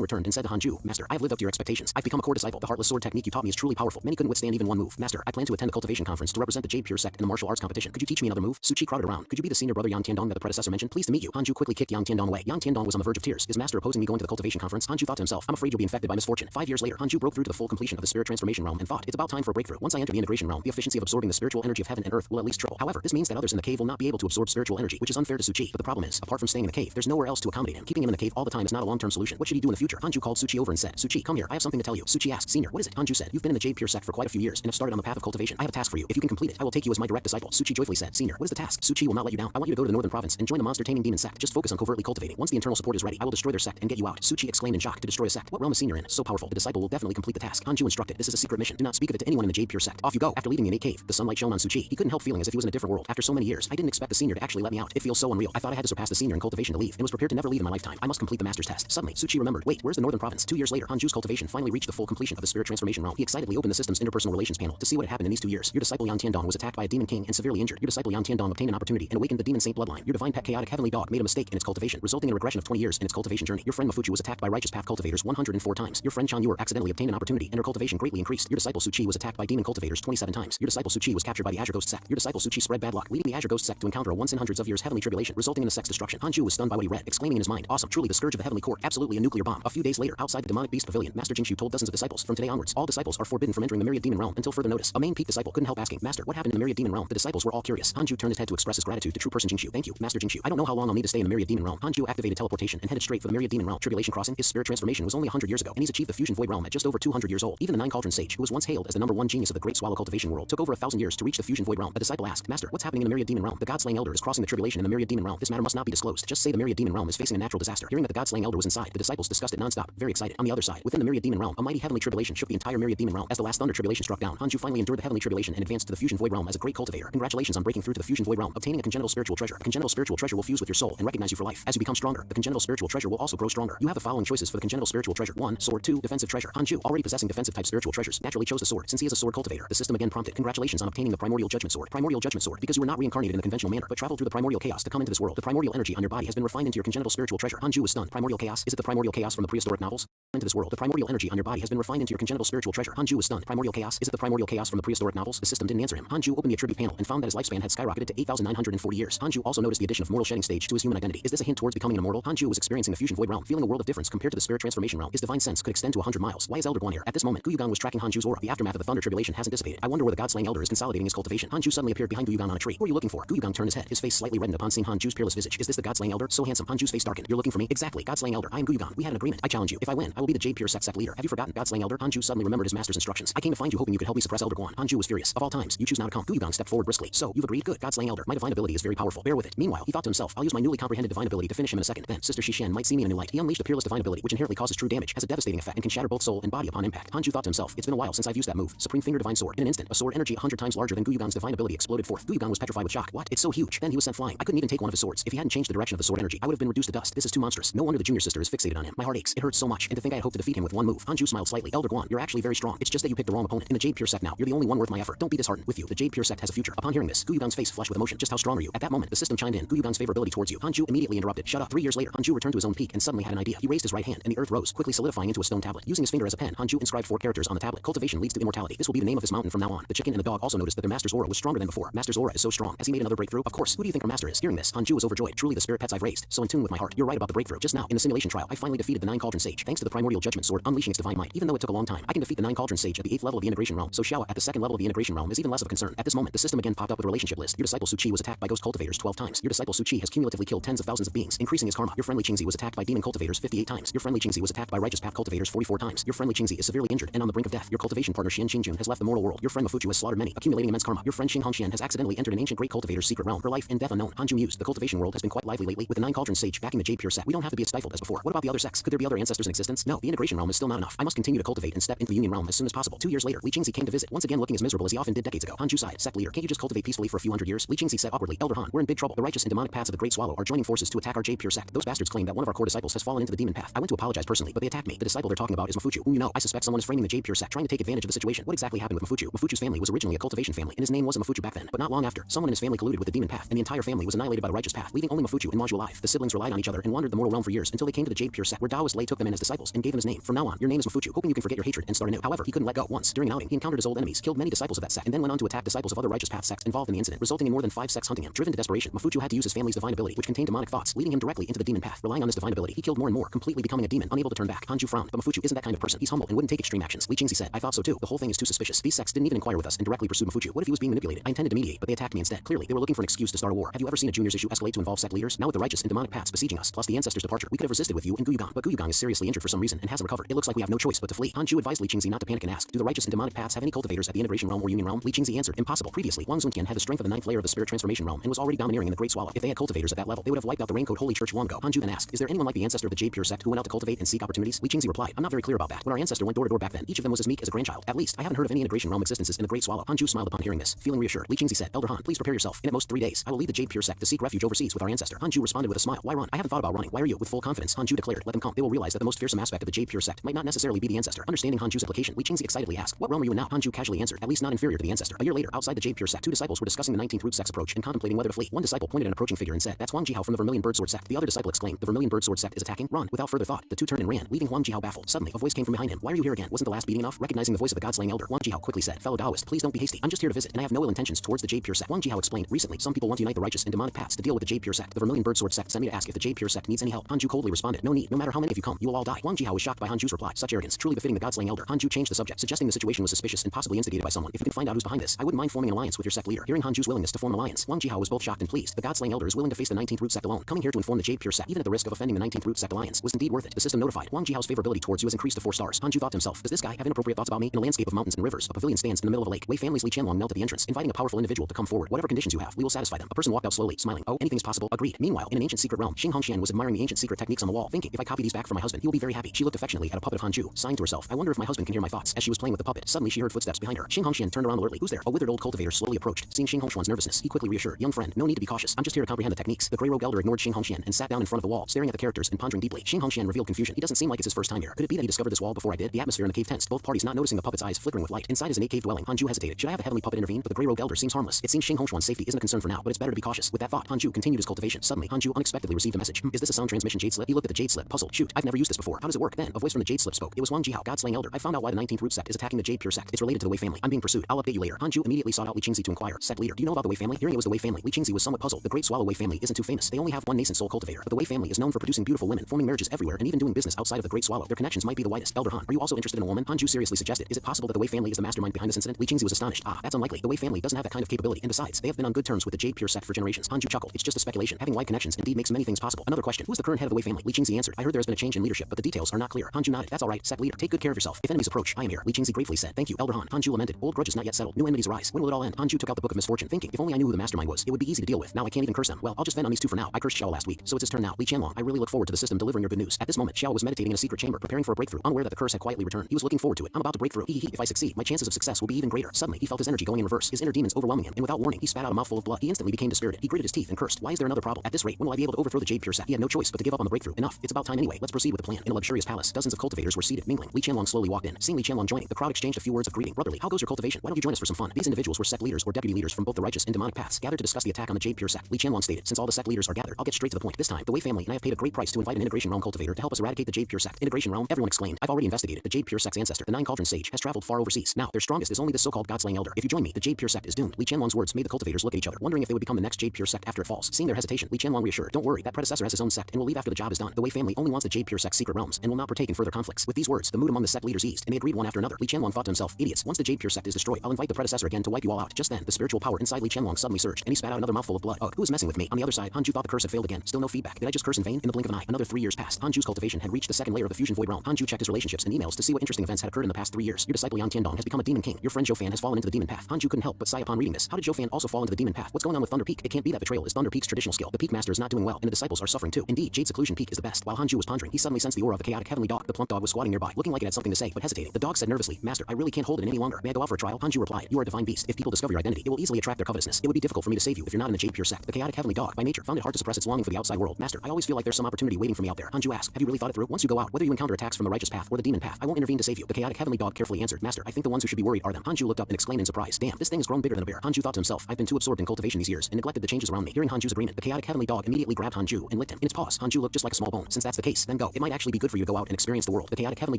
returned and said to Hanju, Master, I have lived up to your expectations. I've become a core disciple. The heartless sword technique you taught me is truly powerful. Many couldn't withstand even one move. Master, I plan to attend the cultivation conference to represent the Jade Pure sect in the martial arts competition. Could you teach me another move? Su Qi crowded around. Could you be the senior brother Yang Tiandong that the predecessor mentioned? Pleased to meet you. Hanju quickly kicked Yang Tiandong away. Yang Tiandong was on the verge of tears. His master opposing me going to the cultivation conference. Hanju thought to himself, I'm afraid you'll be infected by misfortune. 5 years later, Hanju broke through to the full completion of the spirit transformation realm and thought, it's about time for a breakthrough. Once I enter the integration realm, the efficiency of absorbing the spiritual energy of heaven and earth will at least triple. However, this means that others in the cave will not be able to absorb spiritual energy, which is unfair to Su Qi. But the problem is, apart from staying in the cave, there's nowhere else to accommodate him. Keeping him in the cave all the time is not a long-term solution. What should he do in the future? Hanju called Su Qi over and said, Su Qi, come here. I have something to tell you. Su Qi asked, Senior, what is it? Hanju said, you've been in the Jade Pure sect for quite a few years and have started on the path of cultivation. I have a task for you. If you can complete it, I will take you as my direct disciple. Su Qi joyfully said, Senior, what is the task? Su Qi will not let you down. I want you to go to the northern province and join the monster-taming demon sect. Just focus on covertly cultivating. Once the internal support is ready, I will destroy their sect and get you out. Su Qi exclaimed in shock. To destroy a sect? What realm is Senior in? So powerful. The disciple will definitely complete the task. Hanju instructed, this is a secret mission. Do not speak of it to anyone in the Jade Pure sect. Off you go. After leaving the innate cave, the sunlight shone on Su Qi. He couldn't help feeling as if he was in a different world. After so many years, I didn't expect the Senior to actually let me out. It feels so unreal. I thought I had to surpass the Senior in cultivation to leave, and was prepared to never leave in my lifetime. I must complete the master's test. Suddenly, Su Qi remembered, wait, where's the northern province? 2 years later, Hanju's cultivation finally reached the full completion of the spirit transformation realm. He excitedly opened the system's interpersonal relations panel to see what had happened in these 2 years. Your disciple Yang Tiandong was attacked by a demon king and severely injured. Your disciple Yang Tiandong obtained an opportunity and awakened the demon saint bloodline. Your divine pet chaotic heavenly dog made a mistake in its cultivation, resulting in a regression of 20 years in its cultivation journey. Your friend Mafuchu was attacked by righteous path cultivators 104 times. Your friend Chan Yuer accidentally obtained an opportunity and her cultivation greatly increased. Your disciple Su Qi was attacked by demon cultivators 27 times. Your disciple Su Qi was captured by the Azure Ghost sect. Your disciple Su Qi spread bad luck, leading the Azure Ghost sect to encounter a once in hundreds of years heavenly tribulation, resulting in the sect's destruction. Hanju was stunned by what he read, exclaiming in his mind, awesome, truly the scourge of the heavenly court, absolutely a nuclear bomb. A few days later, outside the demonic beast pavilion, Master Jingshu told dozens of disciples, from today onwards, all disciples are forbidden from entering the myriad demon realm until further notice. A main peak disciple couldn't help asking, Master, what happened in the myriad demon realm? The disciples were all curious. Hanju turned his head to express his gratitude to true person Jingshu. Thank you, Master Jingshu. I don't know how long I'll need to stay in the myriad demon realm. Hanju activated teleportation and headed straight for the myriad demon realm. Tribulation crossing. His spirit transformation was only 100 years ago, and he's achieved the fusion void realm at just over 200 years old. Even the Nine Cauldron sage, who was once hailed as the #1 genius of the Great Swallow cultivation world, took over 1,000 years to reach the fusion void realm. A disciple asked, Master, what's happening in the myriad demon realm? The God-slaying elder is crossing the tribulation in the myriad demon realm. This matter must not be disclosed. Just say the myriad demon realm is facing a natural disaster. Hearing that the God-slaying elder was inside, the disciples discussed it non-stop, very excited. On the other side, within the myriad demon realm, a mighty heavenly tribulation shook the entire myriad demon realm. As the last thunder tribulation struck down, Hanju finally endured the heavenly tribulation and advanced to the fusion void realm as a great cultivator. Congratulations on breaking through to the fusion void realm, obtaining a congenital spiritual treasure. A congenital spiritual treasure will fuse with your soul and recognize you for life. As you become stronger, the congenital spiritual treasure will also grow stronger. You have the following choices for the congenital spiritual treasure: 1. Sword. 2. Defensive treasure. Hanju, already possessing defensive type spiritual treasures, naturally chose the sword since he is a sword cultivator. The system again prompted, congratulations on obtaining the primordial judgment sword. Primordial judgment sword, because you were not reincarnated in the conventional manner, but traveled through the primordial chaos to come into this world. The primordial energy on your body has been refined into your congenital spiritual treasure. Hanju was stunned. Primordial chaos? Is it the primordial chaos from the prehistoric novels? Into this world. The primordial energy on your body has been refined into your congenital spiritual treasure. Hanju was stunned. Primordial chaos? Is it the primordial chaos from the prehistoric novels? The system didn't answer him. Hanju opened the attribute panel and found that his lifespan had skyrocketed to 8,940 years. Hanju also noticed the addition of mortal shedding stage to his human identity. Is this a hint towards becoming an immortal? Hanju was experiencing the fusion void realm, feeling a world of difference compared to the spirit transformation realm. His divine sense could extend to 100 miles. Why is Elder Guan here? At this moment, Guyugan was tracking Hanju's aura. The aftermath of the thunder tribulation hasn't dissipated. I wonder where the God-slaying elder is consolidating his cultivation. Hanju suddenly appeared behind Guyugan on a tree. Who are you looking for? Guyugan turned his head, his face slightly reddened upon seeing Hanju's peerless visage. Is this the God-slaying elder? So handsome. Hanju's face darkened. You're looking for me? Exactly. God-slaying elder. I am Guyugan. We had an agreement. I challenge you. If I win, I will be the Jade Pure sect leader. Have you forgotten? God-slaying elder. Hanju suddenly remembered his master's instructions. I came to find you hoping you could help me suppress Elder Guan. Hanju was furious. Of all times, you choose now to come. Guyugan stepped forward briskly. So, you've agreed? Good. God-slaying elder. My divine ability is very powerful. Bear with it. Meanwhile, he thought to himself, I'll use my newly comprehended divine ability to finish him in a second. Then, Sister Shishan might see me in a new light. He unleashed a peerless divine ability, which inherently causes true damage, has a devastating effect, and can shatter both soul and body upon impact. Hanju thought to himself, it's been a while since I've used that move. Supreme Finger Divine Sword. In an instant, a sword energy 100 times larger than Guyugan's divine ability exploded forth. Guyugan was petrified with shock. What? It's so huge. Then he was sent flying. I couldn't even take one of his swords. If he hadn't changed the direction of the sword energy, I would have been reduced to dust. This is too monstrous. No wonder the junior sister is fixated on him. My heart aches. It hurts so much. And to think I had hoped to defeat him with one move. Hanju smiled slightly. Elder Guan, you're actually very strong. It's just that you picked the wrong opponent. In the Jade Pure sect now, you're the only one worth my effort. Don't be disheartened. With you, the Jade Pure sect has a future. Upon hearing this, Guyugan's face flushed with emotion. Just how strong are you? At that moment, the system chimed in. Guyugan's favorability towards you. Hanju immediately interrupted. Shut up. 3 years later, Hanju returned to his own peak and suddenly had an idea. He raised his right hand, and the earth rose, quickly solidifying into a stone tablet. Using his finger as a pen, Hanju inscribed 4 characters on the tablet. Cultivation leads to immortality. This will be the name of his mountain from now on. The chicken and the dog also noticed that their master's aura was stronger than before. Master's aura is so strong. Has he made another breakthrough? Of course. Who do you think our master is? Hearing this, Hanju was overjoyed. Truly the spirit pets I've raised, so in tune with my heart. You're right about the breakthrough. Just now, in the simulation trial, I finally defeated the Nine Cauldron sage, thanks to the primordial judgment sword unleashing its divine might. Even though it took a long time, I can defeat the Nine Cauldron sage at the 8th level of the integration realm. So Xiao at the 2nd level of the integration realm is even less of a concern. At this moment, the system again popped up with a relationship list. Your disciple Su Qi was attacked by ghost cultivators 12 times. Your disciple Su Qi has cumulatively killed tens of thousands of beings, increasing his karma. Your friendly Qingzi was attacked by demon cultivators 58 times. Your friendly Qingzi was attacked by righteous path cultivators 44 times. Your friendly Qingzi is severely injured and on the brink of death. Your cultivation partner Xian Qingjun has left the mortal world. Your friend Mafuchu has slaughtered many, accumulating immense karma. Your friend Xing Hongxian has accidentally entered an ancient great cultivator's secret realm. Her life and death unknown. Hanju mused. The cultivation world has been quite lively lately, with the Nine Cauldron sage backing the Jade Pure sect. We don't have to be as stifled as before. What about the other sects? Could there be other ancestors in existence? No, the integration realm is still not enough. I must continue to cultivate and step into the union realm as soon as possible. 2 years later, Li Qingzi came to visit, once again looking as miserable as he often did decades ago. Hanju sighed. Sect leader, can't you just cultivate peacefully for a few hundred years? Li Qingzi said awkwardly. Elder Han, we're in big trouble. The righteous and demonic paths of the Great Swallow are joining forces to attack our Jade Pure sect. Those bastards claim that one of our core disciples has fallen into the demon path. I went to apologize personally, but they attacked me. The disciple they're talking about is Mafuchu, whom you know. I suspect someone is framing the Jade Pure sect, trying to take advantage of the situation. What exactly happened with Mafuchu? Mafuchu's family was originally a cultivation family, and his name wasn't Mafuchu back then. But not long after, someone in his family family colluded with the demon path, and the entire family was annihilated by the righteous path, leaving only Mafuchu and Maju alive. The siblings relied on each other and wandered the mortal realm for years until they came to the Jade Pure sect, where Taoist Lei took them in as disciples and gave them his name. From now on, your name is Mafuchu, hoping you can forget your hatred and start anew. However, he couldn't let go. Once, during an outing, he encountered his old enemies, killed many disciples of that sect, and then went on to attack disciples of other righteous path sects involved in the incident, resulting in more than 5 sects hunting him. Driven to desperation, Mafuchu had to use his family's divine ability, which contained demonic thoughts, leading him directly into the demon path. Relying on this divine ability, he killed more and more, completely becoming a demon, unable to turn back. Hanju frowned, but Mafuchu isn't that kind of person. He's humble and wouldn't take extreme actions. Li Qingzi said, I thought so too. The whole thing is too suspicious. These sects didn't even inquire with us and directly pursued Mafuchu. What if he was being manipulated? I intended to mediate, but they attacked me instead. Clearly, they were looking for an excuse to start a war. Have you ever seen a junior's issue escalate to involve sect leaders? Now with the righteous and demonic paths besieging us, plus the ancestors' departure, we could have resisted with you and Guyugang, but Guyugang is seriously injured for some reason and hasn't recovered. It looks like we have no choice but to flee. Hanju advised Li Qingzi not to panic and asked, do the righteous and demonic paths have any cultivators at the integration realm or union realm? Li Qingzi answered, impossible. Previously, Wang Zuntian had the strength of the 9th layer of the spirit transformation realm and was already domineering in the Great Swallow. If they had cultivators at that level, they would have wiped out the Raincoat Holy Church long ago. Hanju then asked, is there anyone like the ancestor of the Jade Pure sect who went out to cultivate and seek opportunities? Li Qingzi replied, I'm not very clear about that. When our ancestor went door to door back then, each of them was as meek as a grandchild. At least, I haven't heard of any integration realm existences in the Great Swallow. Hanju smiled upon hearing this, feeling reassured. Li Qingzi said, Elder Han, please prepare yourself. In at most 3 days, I will lead the Jade Pure sect to seek refuge overseas with our ancestor. Hanju responded with a smile. Why run? I haven't thought about running. Why are you? With full confidence, Hanju declared, let them come. They will realize that the most fearsome aspect of the Jade Pure sect might not necessarily be the ancestor. Understanding Hanju's implication, Li Qingzi excitedly asked, what realm are you in now? Hanju casually answered, at least not inferior to the ancestor. A year later, outside the Jade Pure sect, 2 disciples were discussing the 19th root sect's approach and contemplating whether to flee. One disciple pointed an approaching figure and said, that's Huang Jihao from the Vermilion Birdsword sect. The other disciple exclaimed, the Vermilion Birdsword sect is attacking. Run. Without further thought, the 2 turned and ran, leaving Huang Jihao baffled. Suddenly, a voice came from behind him. Why are you here again? Wasn't the last beating enough? Recognizing the voice of the God-slaying elder, Huang Jihao quickly said, fellow Taoist, please don't be hasty. I'm just here to visit, and I have no ill intentions towards the Jade Pure sect. Huang Jihao explained, recently, some people want to unite the righteous and demonic paths to deal with the Jade Pure sect. The Vermilion Birdsword sect sent me to ask if the Jade Pure sect needs any help. Hanju coldly responded, no need. No matter how many of you come, you will all die. Huang Jihao was shocked by Hanju's reply. Such arrogance, truly befitting the God-slaying elder. Hanju changed the subject, suggesting the situation was suspicious and possibly instigated by someone. If you can find out who's behind this, I wouldn't mind forming an alliance with your sect leader. Hearing Hanju's willingness to form an alliance, Huang Jihao was both shocked and pleased. The God-slaying elder is willing to face the 19th root sect alone. Coming here to inform the Jade Pure sect, even at the risk of offending the 19th root sect alliance, was indeed worth it. The system notified. Huang Jihao's favorability towards you has increased to 4 stars. Hanju thought to himself, does this guy have inappropriate thoughts about me? In a landscape of mountains and rivers, a pavilion stands in the middle of a lake. Wei family's Li Qianlong knelt at the entrance, inviting a powerful individual to come forward. Whatever conditions you have, we will satisfy them. A person walked out slowly, smiling. Oh, anything's possible. Agreed. Meanwhile, in an ancient secret realm, Xing Hongxian was admiring the ancient secret techniques on the wall, thinking, if I copy these back for my husband, he will be very happy. She looked affectionately at a puppet of Hanju, sighing to herself, I wonder if my husband can hear my thoughts. As she was playing with the puppet, suddenly she heard footsteps behind her. Xing Hongxian turned around alertly. Who's there? A withered old cultivator slowly approached. Seeing Xing Hongxian's nervousness, he quickly reassured, young friend, no need to be cautious. I'm just here to comprehend the techniques. The Grey Rogue Elder ignored Xing Hongxian and sat down in front of the wall, staring at the characters and pondering deeply. Xing Hongxian revealed confusion. He doesn't seem like it's his first time here. Could it be that he discovered this wall before I did? The atmosphere in the cave tensed, both parties not noticing the puppet's eyes flickering with light. Inside his innate cave dwelling, Hanju hesitated. Should I have the heavenly puppet intervene? But the Grey Rogue Elder seems harmless. It seems Xing Hongxian's safety isn't a concern for now, but it's better to be cautious. With that thought, Hanju continued his cultivation. Suddenly, Hanju unexpectedly received a message. Is this a sound transmission jade slip? He looked at the jade slip, puzzled. Shoot, I've never used this before. How does it work? Then, a voice from the jade slip spoke. It was Huang Jihao, God-slaying elder. I found out why the 19th root sect is attacking the Jade Pure sect. It's related to the Wei family. I'm being pursued. I'll update you later. Hanju immediately sought out Li Qingzi to inquire. Sect leader, do you know about the Wei family? Hearing it was the Wei family, Li Qingzi was somewhat puzzled. The Great Swallow Wei family isn't too famous. They only have one nascent soul cultivator, but the Wei family is known for producing beautiful women, forming marriages everywhere, and even doing business outside of the Great Swallow. Their connections might be the widest. Elder Han, are you also interested in a woman? Hanju seriously suggested. Is it possible that the Wei family is the mastermind behind this incident? Li Qingzi was astonished. Ah, that's unlikely. The Wei family doesn't have that kind of capability, and besides, they have been on good terms with the Jade Pure sect for generations. Hanju chuckled. It's just a speculation. Having wide connections indeed makes many things possible. Another question. Who is the current head of the Wei family? Li Qingzi answered. I heard there has been a change in leadership, but the details are not clear. Hanju nodded. That's all right. Sect leader, take good care of yourself. If enemies approach, I am here. Li Qingzi gratefully said. Thank you, Elder Han. Hanju lamented. Old grudges not yet settled. New enmities arise. When will it all end? Hanju took out the book of misfortune, thinking, if only I knew who the mastermind was, it would be easy to deal with. Now I can't even curse them. Well, I'll just vent on these 2 for now. I cursed Xiao last week, so it's his turn now. Li Qianlong, I really look forward to the system delivering your good news. At this moment, Xiao was meditating in a secret chamber, preparing for a breakthrough, unaware that the curse had quietly returned. He was looking forward to it. I'm about to break through. If I succeed, my chances of success will be even greater. Suddenly, he felt his energy going in reverse, his inner demons overwhelming him, and without warning, he spat out a mouthful of blood. He instantly became dispirited. He gritted his teeth and cursed. Why is there another problem? At this rate, when will I be able to overthrow the Jade Pure sect? He had no choice but to give up on the breakthrough. Enough. It's about time anyway. Let's proceed with the plan. In a luxurious palace, dozens of cultivators were seated, mingling. Li Qianlong slowly walked in. Seeing Li Qianlong joining, the crowd exchanged a few words of greeting. Brotherly, how goes your cultivation? Why don't you join us for some fun? These individuals were sect leaders or deputy leaders from both the righteous and demonic paths, gathered to discuss the attack on the Jade Pure sect. Li Qianlong stated, since all the sect leaders are gathered, I'll get straight to the point. This time, the Wei family and I have paid a great price to invite an integration realm cultivator to help us eradicate the Jade Pure sect. Integration realm? Everyone exclaimed. I've already investigated. The Jade Pure sect's ancestor, the 9 Cauldron sage, has traveled far overseas. Now, their strongest is only this so-called God-slaying elder. If you join me, the Jade Pure sect is doomed. Li Qianlong's words made the cultivators look at each other, wondering if they would become the next Jade Pure sect after it falls. Seeing their hesitation, Li Qianlong reassured, don't worry, that predecessor has his own sect and will leave after the job is done. The Wei family only wants the Jade Pure sect's secret realms and will not partake in further conflicts. With these words, the mood among the sect leaders eased, and they agreed one after another. Li Qianlong thought to himself, idiots, once the Jade Pure sect is destroyed, I'll invite the predecessor again to wipe you all out. Just then, the spiritual power inside Li Qianlong suddenly surged, and he spat out another mouthful of blood. Ugh, who is messing with me? On the other side, Hanju thought the curse had failed again. Still no feedback. Did I just curse in vain? In the blink of an eye, another 3 years passed. Hanju's cultivation had reached the 2nd layer of the fusion void realm. Hanju checked his relationships and emails to see what interesting events had occurred in the past 3 years. Your disciple Yang Tiandong has become a demon king. Your friend Zhou Fan has fallen into the demon path. Hanju couldn't help but sigh upon reading this. How did Zhou Fan also fall into the demon path? What's going on with Thunder Peak? It can't be that betrayal is Thunder Peak's traditional skill. The Peak Master is not doing well, and the disciples are suffering too. Indeed, Jade Seclusion Peak is the best. While Hanju was pondering, he suddenly sensed the aura of the chaotic heavenly dog. The plump dog was squatting nearby, looking like it had something to say, but hesitating. The dog said nervously, Master, I really can't hold it in any longer. May I go out for a trial? Hanju replied, you are a divine beast. If people discover your identity, it will easily attract their covetousness. It would be difficult for me to save you if you're not in the Jade Pure sect. The chaotic heavenly dog, by nature, found it hard to suppress its longing for the outside world. Master, I always feel like there's some opportunity waiting for me out there. Hanju asked, have you really thought it through? Once you go out, whether you encounter attacks from the righteous path or the demon path, I won't intervene to save you. The chaotic heavenly dog carefully answered, Master, I think the ones who should be worried are them. Hanju looked up and exclaimed in surprise, damn, this thing has grown bigger than a bear. Hanju thought to himself, I've been too too absorbed in cultivation these years and neglected the changes around me. Hearing Hanju's agreement, the chaotic heavenly dog immediately grabbed Hanju and licked him. In its paws, Hanju looked just like a small bone. Since that's the case, then go. It might actually be good for you to go out and experience the world. The chaotic heavenly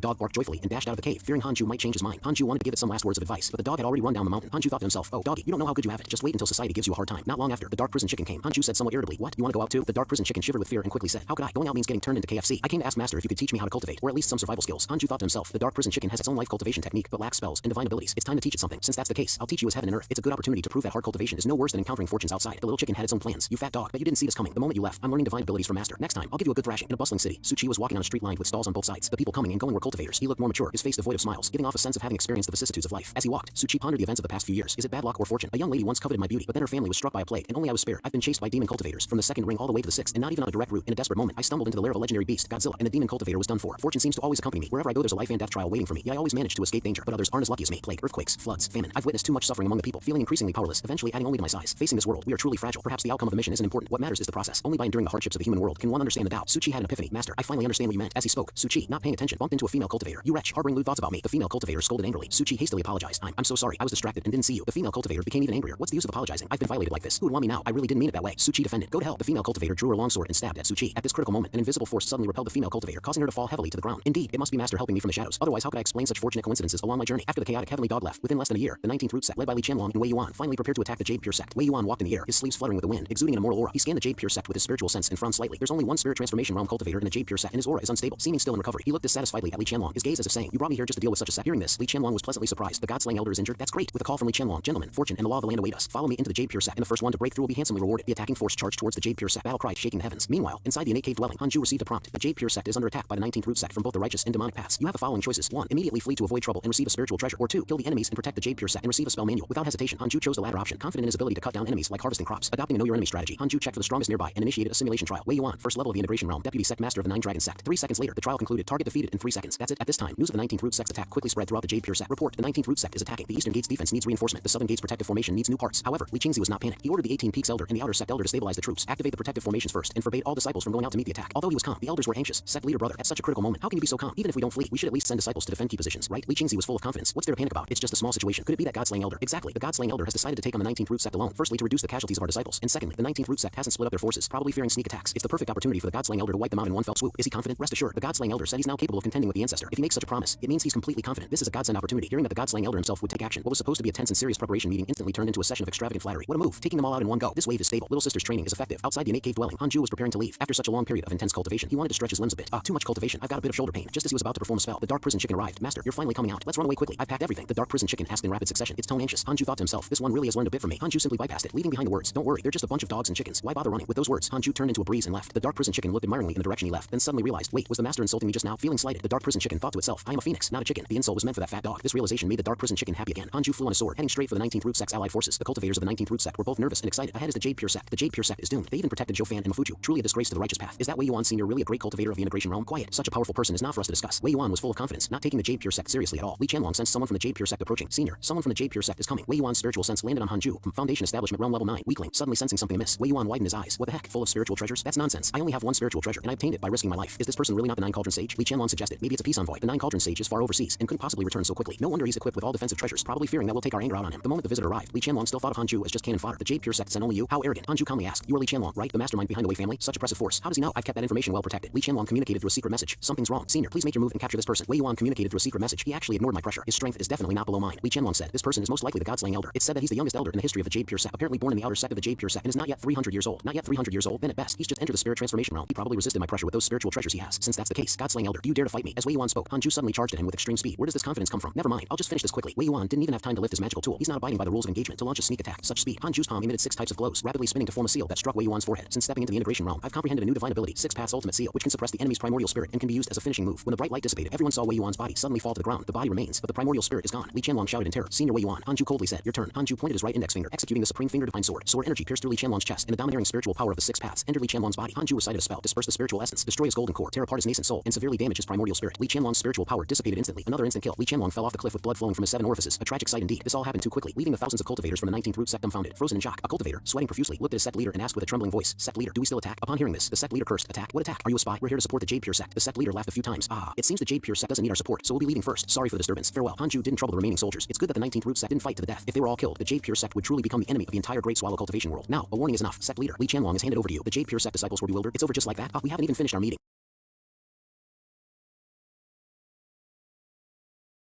dog barked joyfully and dashed out of the cave, fearing Hanju might change his mind. Hanju wanted to give it some last words of advice, but the dog had already run down the mountain. Hanju thought to himself, oh, doggy, you don't know how good you have it. Just wait until society gives you a hard time. Not long after, the dark prison chicken came. Hanju said somewhat irritably, what, you want to go out too? The dark prison chicken shivered with fear and quickly said, how could I? Going out means getting turned into KFC. I came to ask master if you could teach me how to cultivate, or at least some survival skills. Hanju thought to himself, the dark prison chicken has its own life cultivation technique, but lacks spells and divine abilities. It's time to teach it something. Since that's the case, I'll teach you as heaven and earth. It's a good opportunity to prove that hard cultivation is no worse than encountering fortunes outside. The little chicken had its own plans. You fat dog, but you didn't see this coming. The moment you left, I'm learning divine abilities from master. Next time, I'll give you a good thrashing. In a bustling city, Suchi was walking on a street lined with stalls on both sides. The people coming and going were cultivators. He looked more mature, his face devoid of smiles, giving off a sense of having experienced the vicissitudes of life. As he walked, Suchi pondered the events of the past few years. Is it bad luck or fortune? A young lady once coveted my beauty, but then her family was struck by a plague, and only I was spared. I've been chased by demon cultivators from the second ring all the way to the sixth, and not even on a direct route. In a desperate moment, I stumbled into the lair of a legendary beast, Godzilla, and the demon cultivator was done for. Fortune seems to always accompany me. Wherever I go, there's a life and death trial waiting for me. Yet I always manage to escape danger, but others aren't as lucky as me. Plague, earthquakes, floods, famine. I've witnessed too much suffering among the people, feeling increasingly powerless, eventually adding only to my size. Facing this world, we are truly fragile. Perhaps the outcome of the mission isn't important. What matters is the process. Only by enduring the hardships of the human world can one understand the doubt. Suchi had an epiphany. Master, I finally understand what you meant. As he spoke, Suchi, not paying attention, bumped into a female cultivator. You wretch, harboring lewd thoughts about me. The female cultivator scolded angrily. Suchi hastily apologized. I'm so sorry. I was distracted and didn't see you. The female cultivator became even angrier. What's the use of apologizing? I've been violated like this. Who would want me now? I really didn't mean it that way. Suchi defended. Go to hell. The female cultivator drew her longsword and stabbed at Suchi. At this critical moment, an invisible force suddenly repelled the female cultivator, causing her to fall heavily to the ground. Indeed, it must be master helping me from the shadows. Otherwise, how could I explain such fortunate coincidences along my journey? After the chaotic heavenly dog left, within less than a year, the 19th root sect, led by Li Qianlong and Wei Yuan, finally prepared to attack the Jade Pure sect. Wei Yuan walked in the air, his sleeves fluttering with the wind, exuding an immortal aura. He scanned the Jade Pure sect with his spiritual sense and frowned slightly. There's only one spirit transformation realm cultivator in the Jade Pure sect, and his aura is unstable, seeming still in recovery. He looked dissatisfiedly at Li Qianlong, his gaze as if saying, you brought me here just to deal with such a sect. Hearing this, Li Qianlong was pleasantly surprised. The god-slaying elder is injured? That's great. With a call from Li Qianlong, gentlemen, fortune and the law of the land await us. Follow me into the Jade Pure sect, and the first one to break through will be handsomely rewarded. The attacking force charged towards the Jade Pure sect. Battle cry shaking the heavens. Meanwhile, inside the innate cave dwelling, Hanju received a prompt. The Jade Pure sect is under attack by the 19th root sect from both the righteous and demonic paths. You have the following choices. 1. Immediately flee to avoid trouble and receive a spiritual treasure. Or 2. Kill the enemies and protect the Jade Pure sect and receive a spell manual. Without hesitation, Hanju chose the latter option, confident in his ability to cut down enemies like harvesting crops. Adopting a know your enemy strategy, Hanju checked for the strongest nearby and initiated a simulation trial. Wei Yuan, first level of the integration realm, deputy sect master of the Nine Dragon sect. 3 seconds later, the trial concluded. Target defeated in 3 seconds. That's it. At this time, news of the 19th root sect's attack quickly spread throughout the Jade Pure sect. Report: the 19th root sect is attacking. The eastern gate's defense needs reinforcement. The southern gate's protective formation needs new parts. However, Li Qingzi was not panicked. He ordered the 18 Peaks elder and the outer sect elder to stabilize the troops, activate the protective formations first, and forbade all disciples from going out to meet the attack. Although he was calm, the elders were anxious. Sect leader brother, at such a critical moment, how can you be so calm? Even if we don't flee, we should at least send disciples to defend key positions, right? Li Qingzi was full of confidence. What's there to panic about? It's just a small situation. Could it be that god-slaying elder? Exactly. The god-slaying elder has decided to take on the 19th root sect alone. Firstly, to reduce the casualties of our disciples, and secondly, the 19th root sect hasn't split up their forces, probably fearing sneak attacks. It's the perfect opportunity for the god-slaying elder to wipe them out in one fell swoop. Is he confident? Rest assured, the god-slaying elder said he's now capable of contending with the ancestor. If he makes such a promise, it means he's completely confident. This is a godsend opportunity. Hearing that the god-slaying elder himself would take action, what was supposed to be a tense and serious preparation meeting instantly turned into a session of extravagant flattery. What a move! Taking them all out in one go. This wave is stable. Little sister's training is effective. Outside the innate cave dwelling, Hanju was preparing to leave. After such a long period of intense cultivation, he wanted to stretch his limbs a bit. Too much cultivation. I've got a bit of shoulder pain. Just as he was about to perform a spell, the dark prison chicken arrived. Master, you're finally coming out. Let's run away quickly. I've packed everything. The dark prison chicken asked in rapid succession, its tone anxious. Hanju thought to himself, this one really has learned a bit from me. Hanju simply bypassed it, leaving behind the words, don't worry, they're just a bunch of dogs and chickens. Why bother running? With those words, Hanju turned into a breeze and left. The dark prison chicken looked admiringly in the direction he left, then suddenly realized, wait, was the master insulting me just now? Feeling slighted, the dark prison chicken thought to itself, I am a phoenix, not a chicken. The insult was meant for that fat dog. This realization made the dark prison chicken happy again. Hanju flew on a sword, heading straight for the 19th root sect's allied forces. The cultivators of the 19th root sect were both nervous and excited. Ahead is the Jade Pure sect. The Jade Pure sect is doomed. They even protected Zhou and Mafuju. Truly a disgrace to the righteous path. Is that Wei Yuan Senior really a great cultivator of the integration realm? Quiet. Such a powerful person is not for us to discuss. Wei Yuan was full of confidence, not taking the Jade Pure sect seriously at all. Li Qianlong sensed someone from the Jade Pure sect approaching. Senior, someone from the Jade Pure sect is coming. Wei Yuan's spiritual sense landed on Hanju. Foundation establishment realm level 9. Weakling, suddenly sensing something amiss. Wei Yuan widened his eyes. What the heck? Full of spiritual treasures? That's nonsense. I only have one spiritual treasure, and I obtained it by risking my life. Is this person really not the Nine Cauldron Sage? Li Qianlong suggested. Maybe it's a peace envoy. The Nine Cauldron Sage is far overseas and couldn't possibly return so quickly. No wonder he's equipped with all defensive treasures, probably fearing that we'll take our anger out on him. The moment the visitor arrived, Li Qianlong still thought of Hanju as just cannon fodder. The Jade Pure sect sent only you? How arrogant. Hanju calmly asked. You are Li Qianlong, right? The mastermind behind the Wei family? Such oppressive force. How does he know? I've kept that information well protected. Li Qianlong communicated through a secret message. Something's wrong. Senior, please make your move and capture this person. Wei Yuan communicated through a secret message. He actually ignored my pressure. His strength is definitely not below mine. Li Qianlong said. This person is most likely the god-slaying elder. It's said that he's the youngest elder in the history of the Jade Pure sect, apparently born in the outer sect of the Jade Pure sect, and is not yet 300 years old. Not yet 300 years old. Then at best, he's just entered the spirit transformation realm. He probably resisted my pressure with those spiritual treasures he has. Since that's the case, god-slaying elder, do you dare to fight me? As Wei Yuan spoke, Hanju suddenly charged at him with extreme speed. Where does this confidence come from? Never mind. I'll just finish this quickly. Wei Yuan didn't even have time to lift his magical tool. He's not abiding by the rules of engagement to launch a sneak attack. Such speed. Hanju's palm emitted 6 types of glows, rapidly spinning to form a seal that struck Wei Yuan's forehead. Since stepping into the integration realm, I've comprehended a new divine ability, 6 Paths Ultimate Seal, which can suppress the enemy's primordial spirit and can be used as a finishing move. When the bright light dissipated, everyone saw Wei Yuan's body suddenly fall to the ground. The body remains, but the primordial spirit is gone. Li Qianlong shouted in terror. Senior Wei Yuan. Hanju coldly said, your turn. Hanju pointed his right index finger, executing the supreme finger-defined sword. Sword energy pierced through Li Qianlong's chest, and the domineering spiritual power of the 6 paths entered Li Qianlong's body. Hanju recited a spell, disperse the spiritual essence, destroy his golden core, tear apart his nascent soul, and severely damage his primordial spirit. Li Qianlong's spiritual power dissipated instantly. Another instant kill. Li Qianlong fell off the cliff with blood flowing from his 7 orifices. A tragic sight indeed. This all happened too quickly, leaving the thousands of cultivators from the 19th root sect dumbfounded, frozen in shock. A cultivator, sweating profusely, looked at his sect leader and asked with a trembling voice, Sect leader, do we still attack? Upon hearing this, the sect leader cursed. Attack? What attack? Are you a spy? We're here to support the Jade Pure sect. The sect leader laughed a few times. It seems the Jade Pure sect doesn't need our support, so we'll be leaving first. Sorry for the disturbance. Farewell. Hanju didn't trouble the remaining soldiers. It's good that the 19th root sect didn't fight to the death. If they were all killed, the Jade Pure sect would truly be become the enemy of the entire great swallow cultivation world. Now, a warning is enough. Sect leader, Lee Chanlong is handed over to you. The Jade Pure Sect disciples were bewildered. It's over just like that. We haven't even finished our meeting.